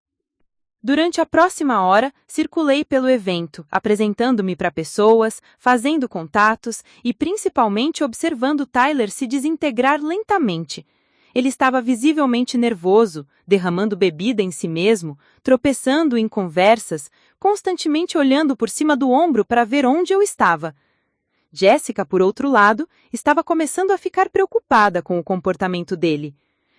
Durante a próxima hora, circulei pelo evento, apresentando-me para pessoas, fazendo contatos e principalmente observando Tyler se desintegrar lentamente. Ele estava visivelmente nervoso, derramando bebida em si mesmo, tropeçando em conversas, constantemente olhando por cima do ombro para ver onde eu estava. Jessica, por outro lado, estava começando a ficar preocupada com o comportamento dele.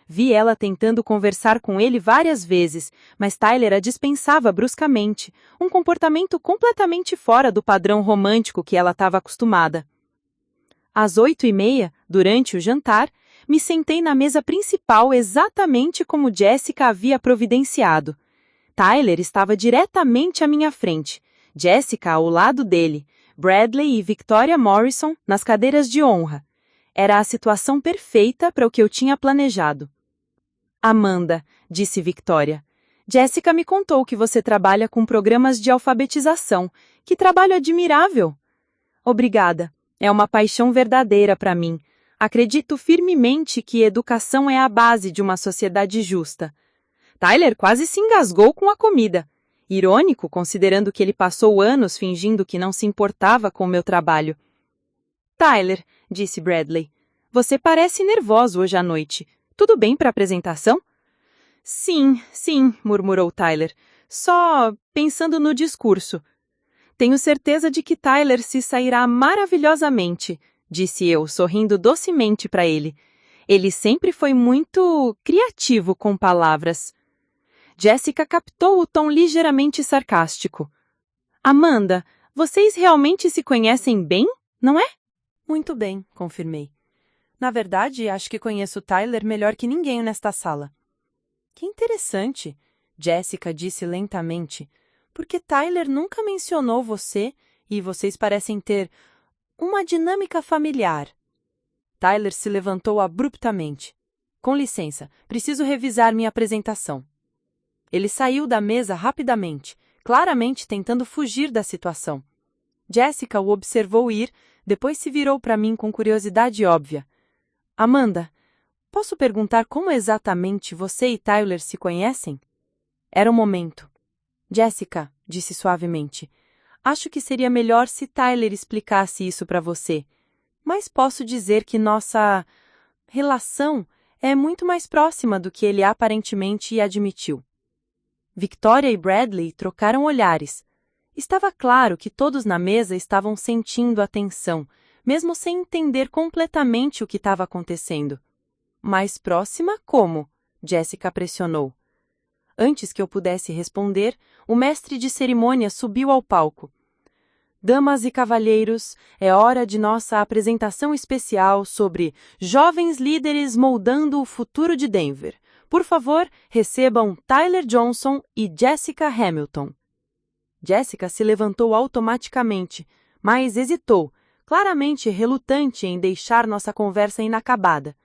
Vi ela tentando conversar com ele várias vezes, mas Tyler a dispensava bruscamente, um comportamento completamente fora do padrão romântico que ela estava acostumada. Às 8h30, durante o jantar, me sentei na mesa principal exatamente como Jessica havia providenciado. Tyler estava diretamente à minha frente, Jessica ao lado dele, Bradley e Victoria Morrison nas cadeiras de honra. Era a situação perfeita para o que eu tinha planejado. Amanda, disse Victoria, Jessica me contou que você trabalha com programas de alfabetização. Que trabalho admirável! Obrigada. É uma paixão verdadeira para mim. Acredito firmemente que educação é a base de uma sociedade justa. Tyler quase se engasgou com a comida. Irônico, considerando que ele passou anos fingindo que não se importava com o meu trabalho. Tyler, disse Bradley, você parece nervoso hoje à noite. Tudo bem para a apresentação? Sim, murmurou Tyler. Só pensando no discurso. Tenho certeza de que Tyler se sairá maravilhosamente, disse eu, sorrindo docemente para ele. Ele sempre foi muito criativo com palavras. Jessica captou o tom ligeiramente sarcástico. Amanda, vocês realmente se conhecem bem, não é? Muito bem, confirmei. Na verdade, acho que conheço Tyler melhor que ninguém nesta sala. Que interessante, Jessica disse lentamente, porque Tyler nunca mencionou você e vocês parecem ter uma dinâmica familiar. Tyler se levantou abruptamente. Com licença, preciso revisar minha apresentação. Ele saiu da mesa rapidamente, claramente tentando fugir da situação. Jessica o observou ir, depois se virou para mim com curiosidade óbvia. Amanda, posso perguntar como exatamente você e Tyler se conhecem? Era o momento. Jessica, disse suavemente, acho que seria melhor se Tyler explicasse isso para você, mas posso dizer que nossa relação é muito mais próxima do que ele aparentemente admitiu. Victoria e Bradley trocaram olhares. Estava claro que todos na mesa estavam sentindo a tensão, mesmo sem entender completamente o que estava acontecendo. Mais próxima como? Jessica pressionou. Antes que eu pudesse responder, o mestre de cerimônia subiu ao palco. Damas e cavalheiros, é hora de nossa apresentação especial sobre Jovens Líderes Moldando o Futuro de Denver. Por favor, recebam Tyler Johnson e Jessica Hamilton. Jessica se levantou automaticamente, mas hesitou, claramente relutante em deixar nossa conversa inacabada.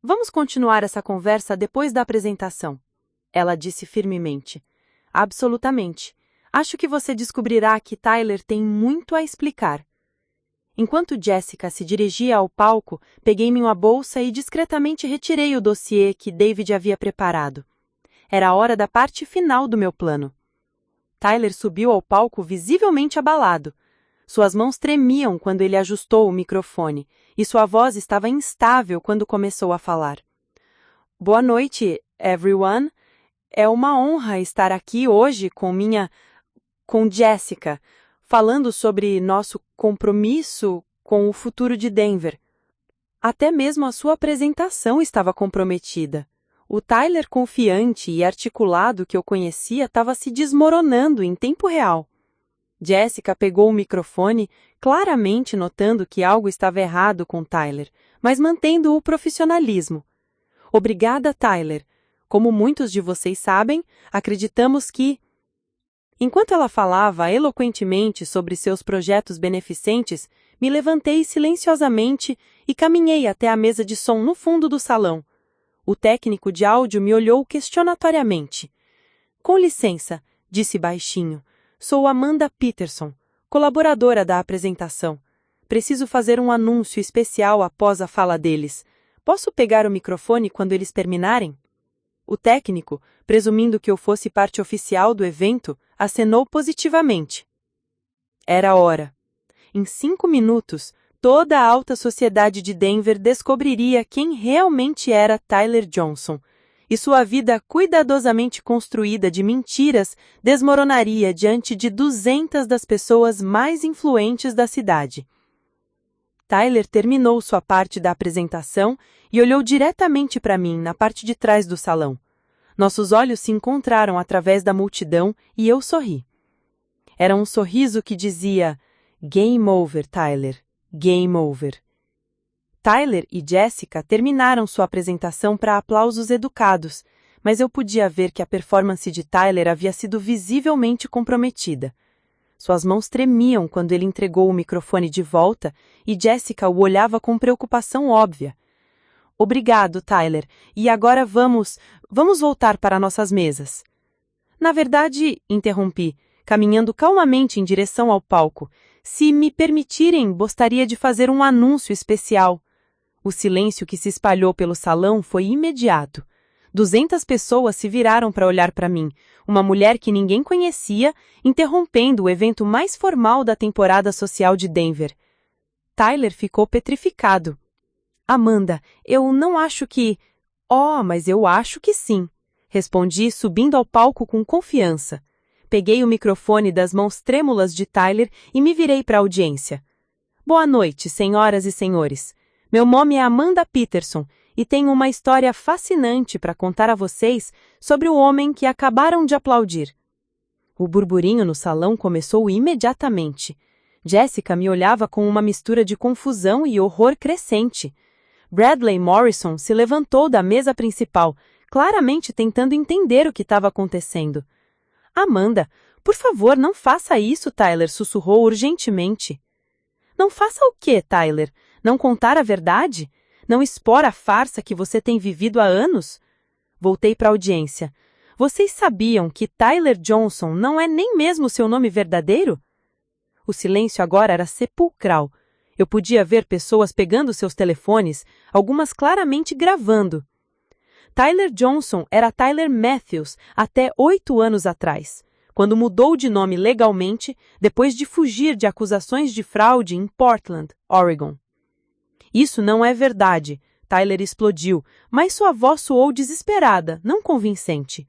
Vamos continuar essa conversa depois da apresentação, ela disse firmemente. Absolutamente. Acho que você descobrirá que Tyler tem muito a explicar. Enquanto Jessica se dirigia ao palco, peguei minha bolsa e discretamente retirei o dossiê que David havia preparado. Era a hora da parte final do meu plano. Tyler subiu ao palco visivelmente abalado. Suas mãos tremiam quando ele ajustou o microfone, e sua voz estava instável quando começou a falar. Boa noite, everyone. É uma honra estar aqui hoje com Jessica, falando sobre nosso compromisso com o futuro de Denver. Até mesmo a sua apresentação estava comprometida. O Tyler confiante e articulado que eu conhecia estava se desmoronando em tempo real. Jessica pegou o microfone, claramente notando que algo estava errado com Tyler, mas mantendo o profissionalismo. Obrigada, Tyler. Como muitos de vocês sabem, acreditamos que... Enquanto ela falava eloquentemente sobre seus projetos beneficentes, me levantei silenciosamente e caminhei até a mesa de som no fundo do salão. O técnico de áudio me olhou questionatoriamente. Com licença, disse baixinho. Sou Amanda Peterson, colaboradora da apresentação. Preciso fazer um anúncio especial após a fala deles. Posso pegar o microfone quando eles terminarem? O técnico, presumindo que eu fosse parte oficial do evento, acenou positivamente. Era a hora. Em 5 minutos, toda a alta sociedade de Denver descobriria quem realmente era Tyler Johnson, e sua vida cuidadosamente construída de mentiras desmoronaria diante de 200 das pessoas mais influentes da cidade. Tyler terminou sua parte da apresentação e olhou diretamente para mim na parte de trás do salão. Nossos olhos se encontraram através da multidão e eu sorri. Era um sorriso que dizia: Game over, Tyler. Game over. Tyler e Jessica terminaram sua apresentação para aplausos educados, mas eu podia ver que a performance de Tyler havia sido visivelmente comprometida. Suas mãos tremiam quando ele entregou o microfone de volta e Jessica o olhava com preocupação óbvia. Obrigado, Tyler. E agora vamos voltar para nossas mesas. Na verdade, interrompi, caminhando calmamente em direção ao palco. Se me permitirem, gostaria de fazer um anúncio especial. O silêncio que se espalhou pelo salão foi imediato. 200 pessoas se viraram para olhar para mim, uma mulher que ninguém conhecia, interrompendo o evento mais formal da temporada social de Denver. Tyler ficou petrificado. Amanda, eu não acho que... Oh, mas eu acho que sim, respondi, subindo ao palco com confiança. Peguei o microfone das mãos trêmulas de Tyler e me virei para a audiência. Boa noite, senhoras e senhores. Meu nome é Amanda Peterson e tenho uma história fascinante para contar a vocês sobre o homem que acabaram de aplaudir. O burburinho no salão começou imediatamente. Jessica me olhava com uma mistura de confusão e horror crescente. Bradley Morrison se levantou da mesa principal, claramente tentando entender o que estava acontecendo. Amanda, por favor, não faça isso, Tyler sussurrou urgentemente. Não faça o quê, Tyler? Não contar a verdade? Não expor a farsa que você tem vivido há anos? Voltei para a audiência. Vocês sabiam que Tyler Johnson não é nem mesmo seu nome verdadeiro? O silêncio agora era sepulcral. Eu podia ver pessoas pegando seus telefones, algumas claramente gravando. Tyler Johnson era Tyler Matthews até 8 anos atrás, quando mudou de nome legalmente depois de fugir de acusações de fraude em Portland, Oregon. Isso não é verdade, Tyler explodiu, mas sua voz soou desesperada, não convincente.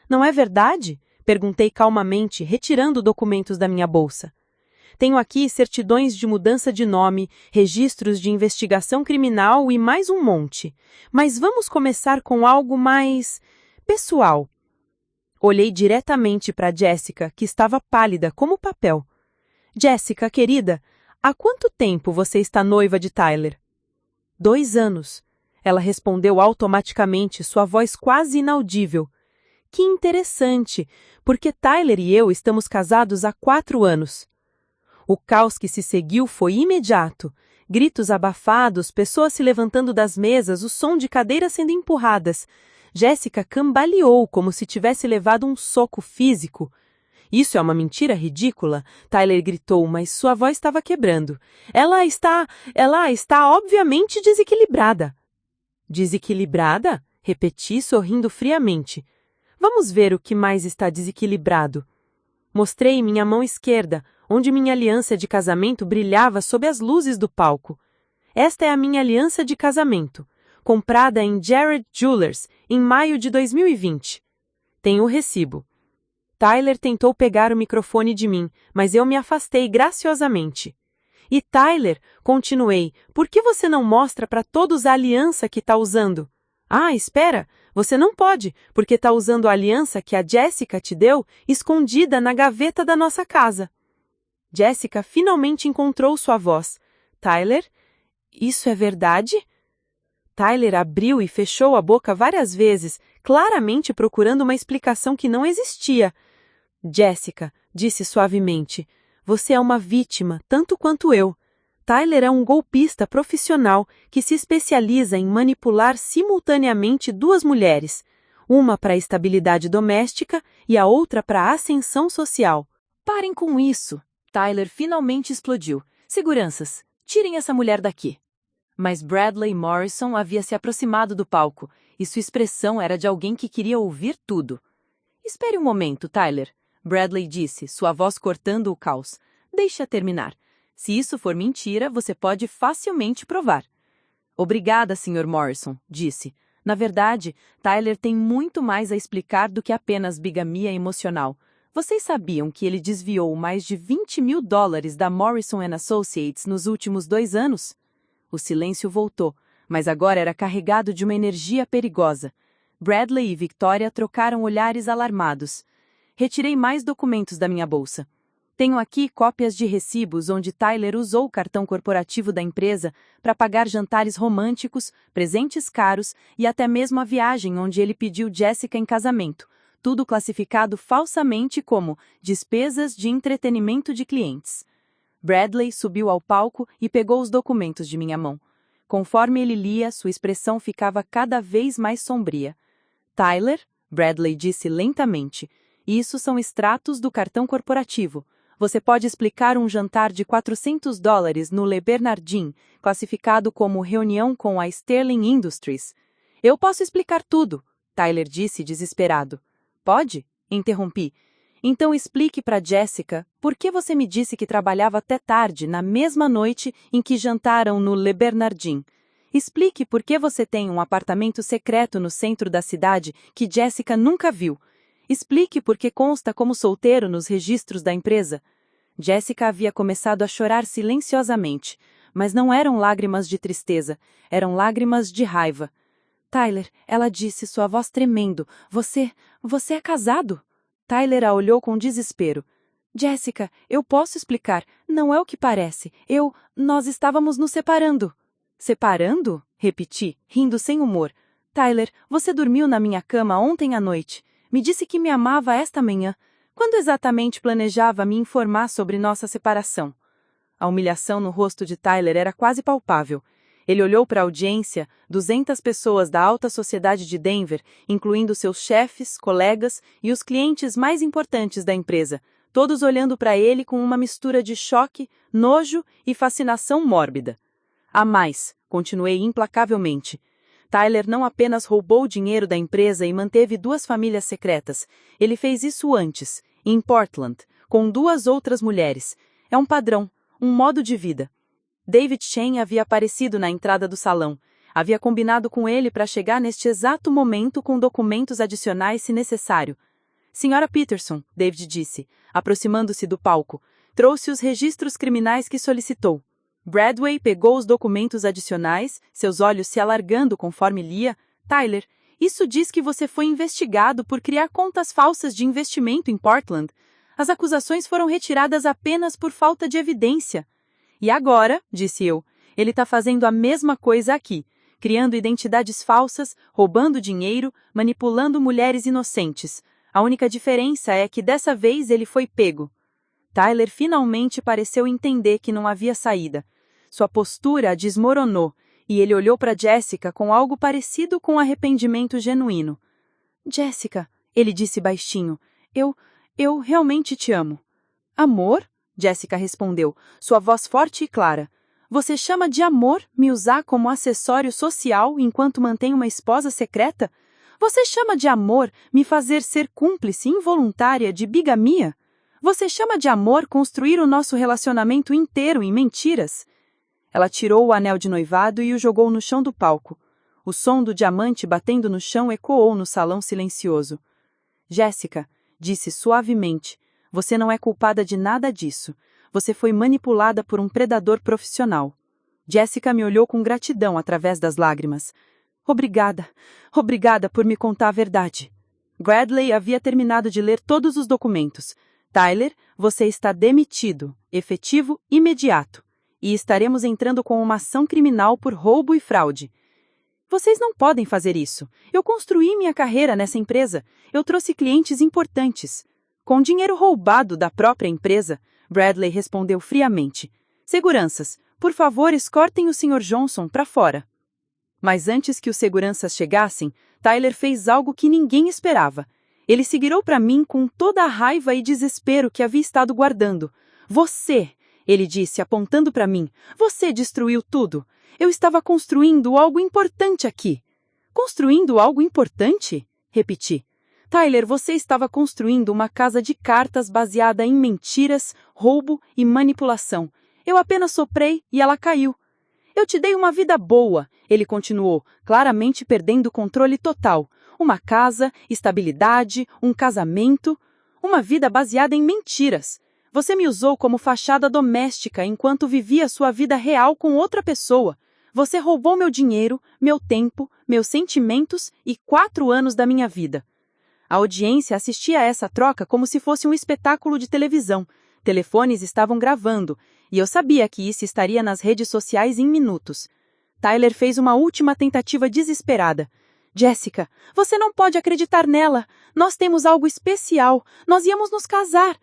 Não é verdade? Perguntei calmamente, retirando documentos da minha bolsa. Tenho aqui certidões de mudança de nome, registros de investigação criminal e mais um monte. Mas vamos começar com algo mais pessoal. Olhei diretamente para Jessica, que estava pálida como papel. Jessica, querida, há quanto tempo você está noiva de Tyler? 2 anos. Ela respondeu automaticamente, sua voz quase inaudível. Que interessante, porque Tyler e eu estamos casados há 4 anos. O caos que se seguiu foi imediato. Gritos abafados, pessoas se levantando das mesas, o som de cadeiras sendo empurradas. Jessica cambaleou como se tivesse levado um soco físico. Isso é uma mentira ridícula, Tyler gritou, mas sua voz estava quebrando. Ela está obviamente desequilibrada. Desequilibrada? Repeti, sorrindo friamente. Vamos ver o que mais está desequilibrado. Mostrei minha mão esquerda, onde minha aliança de casamento brilhava sob as luzes do palco. Esta é a minha aliança de casamento, comprada em Jared Jewelers em maio de 2020. Tenho o recibo. Tyler tentou pegar o microfone de mim, mas eu me afastei graciosamente. E Tyler, continuei, por que você não mostra para todos a aliança que está usando? Ah, espera, você não pode, porque está usando a aliança que a Jessica te deu escondida na gaveta da nossa casa. Jessica finalmente encontrou sua voz. Tyler, isso é verdade? Tyler abriu e fechou a boca várias vezes, claramente procurando uma explicação que não existia. Jessica, disse suavemente, você é uma vítima, tanto quanto eu. Tyler é um golpista profissional que se especializa em manipular simultaneamente 2 mulheres, uma para a estabilidade doméstica e a outra para a ascensão social. Parem com isso! Tyler finalmente explodiu. Seguranças, tirem essa mulher daqui. Mas Bradley Morrison havia se aproximado do palco, e sua expressão era de alguém que queria ouvir tudo. Espere um momento, Tyler, Bradley disse, sua voz cortando o caos. Deixa terminar. Se isso for mentira, você pode facilmente provar. Obrigada, Sr. Morrison, disse. Na verdade, Tyler tem muito mais a explicar do que apenas bigamia emocional. Vocês sabiam que ele desviou mais de $20 mil da Morrison & Associates nos últimos 2 anos? O silêncio voltou, mas agora era carregado de uma energia perigosa. Bradley e Victoria trocaram olhares alarmados. Retirei mais documentos da minha bolsa. Tenho aqui cópias de recibos onde Tyler usou o cartão corporativo da empresa para pagar jantares românticos, presentes caros e até mesmo a viagem onde ele pediu Jessica em casamento, tudo classificado falsamente como despesas de entretenimento de clientes. Bradley subiu ao palco e pegou os documentos de minha mão. Conforme ele lia, sua expressão ficava cada vez mais sombria. Tyler, Bradley disse lentamente, isso são extratos do cartão corporativo. Você pode explicar um jantar de $400 no Le Bernardin, classificado como reunião com a Sterling Industries. Eu posso explicar tudo, Tyler disse desesperado. Pode? Interrompi. Então explique para Jessica por que você me disse que trabalhava até tarde na mesma noite em que jantaram no Le Bernardin. Explique por que você tem um apartamento secreto no centro da cidade que Jessica nunca viu. Explique por que consta como solteiro nos registros da empresa. Jessica havia começado a chorar silenciosamente, mas não eram lágrimas de tristeza, eram lágrimas de raiva. Tyler, ela disse, sua voz tremendo, você é casado? Tyler a olhou com desespero. Jessica, eu posso explicar, não é o que parece, nós estávamos nos separando. Separando? Repeti, rindo sem humor. Tyler, você dormiu na minha cama ontem à noite. Me disse que me amava esta manhã. Quando exatamente planejava me informar sobre nossa separação? A humilhação no rosto de Tyler era quase palpável. Ele olhou para a audiência, 200 pessoas da alta sociedade de Denver, incluindo seus chefes, colegas e os clientes mais importantes da empresa, todos olhando para ele com uma mistura de choque, nojo e fascinação mórbida. Há mais, continuei implacavelmente. Tyler não apenas roubou o dinheiro da empresa e manteve 2 famílias secretas, ele fez isso antes, em Portland, com 2 outras mulheres. É um padrão, um modo de vida. David Chen havia aparecido na entrada do salão. Havia combinado com ele para chegar neste exato momento com documentos adicionais se necessário. Senhora Peterson, David disse, aproximando-se do palco, trouxe os registros criminais que solicitou. Bradley pegou os documentos adicionais, seus olhos se alargando conforme lia. Tyler, isso diz que você foi investigado por criar contas falsas de investimento em Portland. As acusações foram retiradas apenas por falta de evidência. E agora, disse eu, ele está fazendo a mesma coisa aqui, criando identidades falsas, roubando dinheiro, manipulando mulheres inocentes. A única diferença é que dessa vez ele foi pego. Tyler finalmente pareceu entender que não havia saída. Sua postura desmoronou, e ele olhou para Jessica com algo parecido com arrependimento genuíno. Jessica, ele disse baixinho, eu realmente te amo. Amor? Jessica respondeu, sua voz forte e clara. Você chama de amor me usar como acessório social enquanto mantém uma esposa secreta? Você chama de amor me fazer ser cúmplice involuntária de bigamia? Você chama de amor construir o nosso relacionamento inteiro em mentiras? Ela tirou o anel de noivado e o jogou no chão do palco. O som do diamante batendo no chão ecoou no salão silencioso. Jessica, disse suavemente, você não é culpada de nada disso. Você foi manipulada por um predador profissional. Jessica me olhou com gratidão através das lágrimas. Obrigada por me contar a verdade. Bradley havia terminado de ler todos os documentos. Tyler, você está demitido, efetivo imediato. E estaremos entrando com uma ação criminal por roubo e fraude. Vocês não podem fazer isso. Eu construí minha carreira nessa empresa. Eu trouxe clientes importantes. Com dinheiro roubado da própria empresa, Bradley respondeu friamente. Seguranças, por favor, escortem o Sr. Johnson para fora. Mas antes que os seguranças chegassem, Tyler fez algo que ninguém esperava. Ele se virou para mim com toda a raiva e desespero que havia estado guardando. Você, ele disse, apontando para mim, você destruiu tudo. Eu estava construindo algo importante aqui. Construindo algo importante? Repeti. Tyler, você estava construindo uma casa de cartas baseada em mentiras, roubo e manipulação. Eu apenas soprei e ela caiu. Eu te dei uma vida boa, ele continuou, claramente perdendo o controle total. Uma casa, estabilidade, um casamento. Uma vida baseada em mentiras. Você me usou como fachada doméstica enquanto vivia sua vida real com outra pessoa. Você roubou meu dinheiro, meu tempo, meus sentimentos e 4 anos da minha vida. A audiência assistia a essa troca como se fosse um espetáculo de televisão. Telefones estavam gravando, e eu sabia que isso estaria nas redes sociais em minutos. Tyler fez uma última tentativa desesperada. Jessica, você não pode acreditar nela. Nós temos algo especial. Nós íamos nos casar.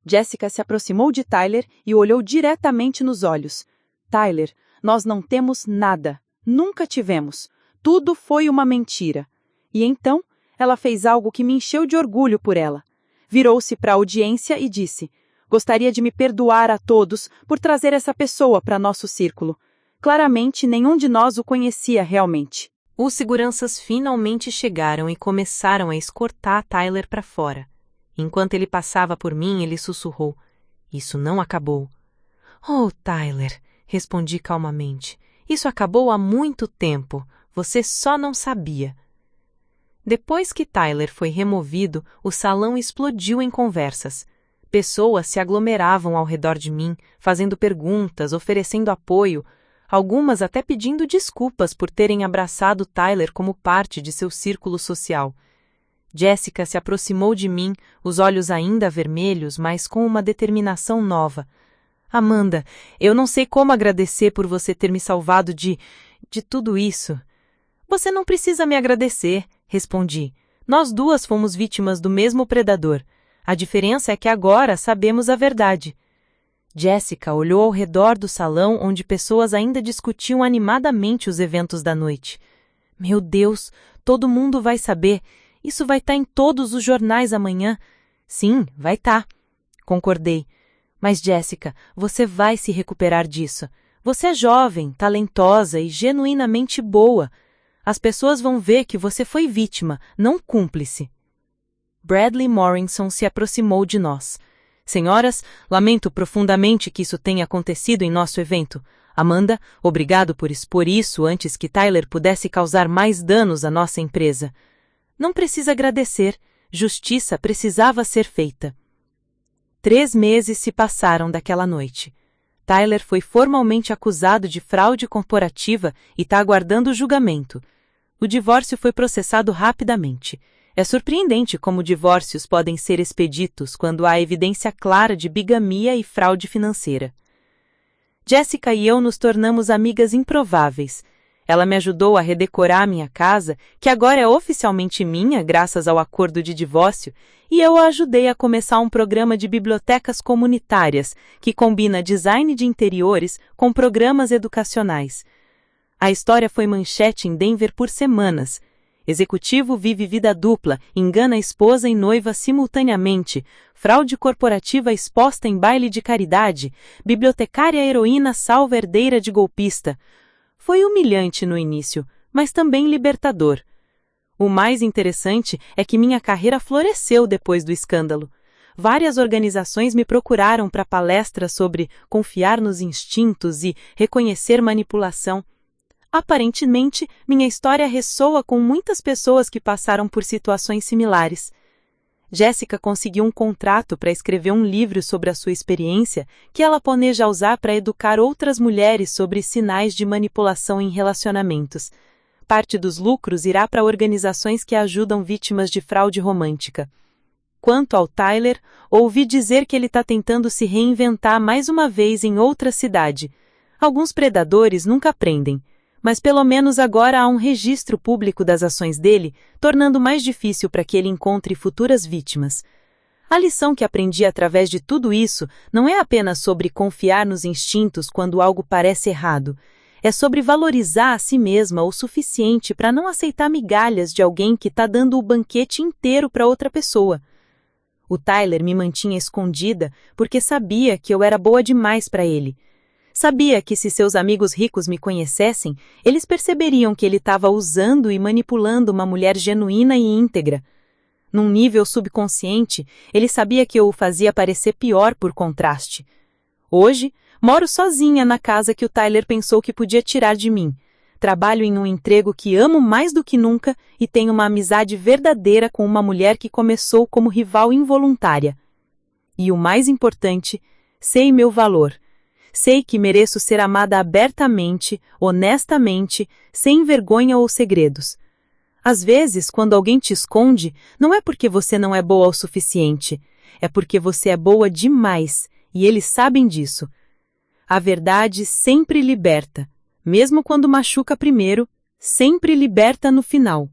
Jessica se aproximou de Tyler e o olhou diretamente nos olhos. Tyler, nós não temos nada. Nunca tivemos. Tudo foi uma mentira. E então, ela fez algo que me encheu de orgulho por ela. Virou-se para a audiência e disse: gostaria de me perdoar a todos por trazer essa pessoa para nosso círculo. Claramente, nenhum de nós o conhecia realmente. Os seguranças finalmente chegaram e começaram a escortar Tyler para fora. Enquanto ele passava por mim, ele sussurrou: isso não acabou. Oh, Tyler, respondi calmamente. Isso acabou há muito tempo. Você só não sabia. Depois que Tyler foi removido, o salão explodiu em conversas. Pessoas se aglomeravam ao redor de mim, fazendo perguntas, oferecendo apoio, algumas até pedindo desculpas por terem abraçado Tyler como parte de seu círculo social. Jessica se aproximou de mim, os olhos ainda vermelhos, mas com uma determinação nova. Amanda, eu não sei como agradecer por você ter me salvado de tudo isso. Você não precisa me agradecer, respondi. Nós duas fomos vítimas do mesmo predador. A diferença é que agora sabemos a verdade. Jessica olhou ao redor do salão onde pessoas ainda discutiam animadamente os eventos da noite. Meu Deus, todo mundo vai saber. Isso vai estar em todos os jornais amanhã. Sim, vai estar. Concordei. Mas, Jessica, você vai se recuperar disso. Você é jovem, talentosa e genuinamente boa. As pessoas vão ver que você foi vítima, não cúmplice. Bradley Morrison se aproximou de nós. Senhoras, lamento profundamente que isso tenha acontecido em nosso evento. Amanda, obrigado por expor isso antes que Tyler pudesse causar mais danos à nossa empresa. Não precisa agradecer. Justiça precisava ser feita. 3 meses se passaram daquela noite. Tyler foi formalmente acusado de fraude corporativa e está aguardando o julgamento. O divórcio foi processado rapidamente. É surpreendente como divórcios podem ser expeditos quando há evidência clara de bigamia e fraude financeira. Jessica e eu nos tornamos amigas improváveis. Ela me ajudou a redecorar minha casa, que agora é oficialmente minha graças ao acordo de divórcio, e eu a ajudei a começar um programa de bibliotecas comunitárias, que combina design de interiores com programas educacionais. A história foi manchete em Denver por semanas. Executivo vive vida dupla, engana a esposa e noiva simultaneamente, fraude corporativa exposta em baile de caridade, bibliotecária heroína salva herdeira de golpista. Foi humilhante no início, mas também libertador. O mais interessante é que minha carreira floresceu depois do escândalo. Várias organizações me procuraram para palestras sobre confiar nos instintos e reconhecer manipulação. Aparentemente, minha história ressoa com muitas pessoas que passaram por situações similares. Jessica conseguiu um contrato para escrever um livro sobre a sua experiência que ela planeja usar para educar outras mulheres sobre sinais de manipulação em relacionamentos. Parte dos lucros irá para organizações que ajudam vítimas de fraude romântica. Quanto ao Tyler, ouvi dizer que ele está tentando se reinventar mais uma vez em outra cidade. Alguns predadores nunca aprendem. Mas pelo menos agora há um registro público das ações dele, tornando mais difícil para que ele encontre futuras vítimas. A lição que aprendi através de tudo isso não é apenas sobre confiar nos instintos quando algo parece errado. É sobre valorizar a si mesma o suficiente para não aceitar migalhas de alguém que está dando o banquete inteiro para outra pessoa. O Tyler me mantinha escondida porque sabia que eu era boa demais para ele. Sabia que se seus amigos ricos me conhecessem, eles perceberiam que ele estava usando e manipulando uma mulher genuína e íntegra. Num nível subconsciente, ele sabia que eu o fazia parecer pior por contraste. Hoje, moro sozinha na casa que o Tyler pensou que podia tirar de mim. Trabalho em um emprego que amo mais do que nunca e tenho uma amizade verdadeira com uma mulher que começou como rival involuntária. E o mais importante, sei meu valor. Sei que mereço ser amada abertamente, honestamente, sem vergonha ou segredos. Às vezes, quando alguém te esconde, não é porque você não é boa o suficiente, é porque você é boa demais, e eles sabem disso. A verdade sempre liberta. Mesmo quando machuca primeiro, sempre liberta no final.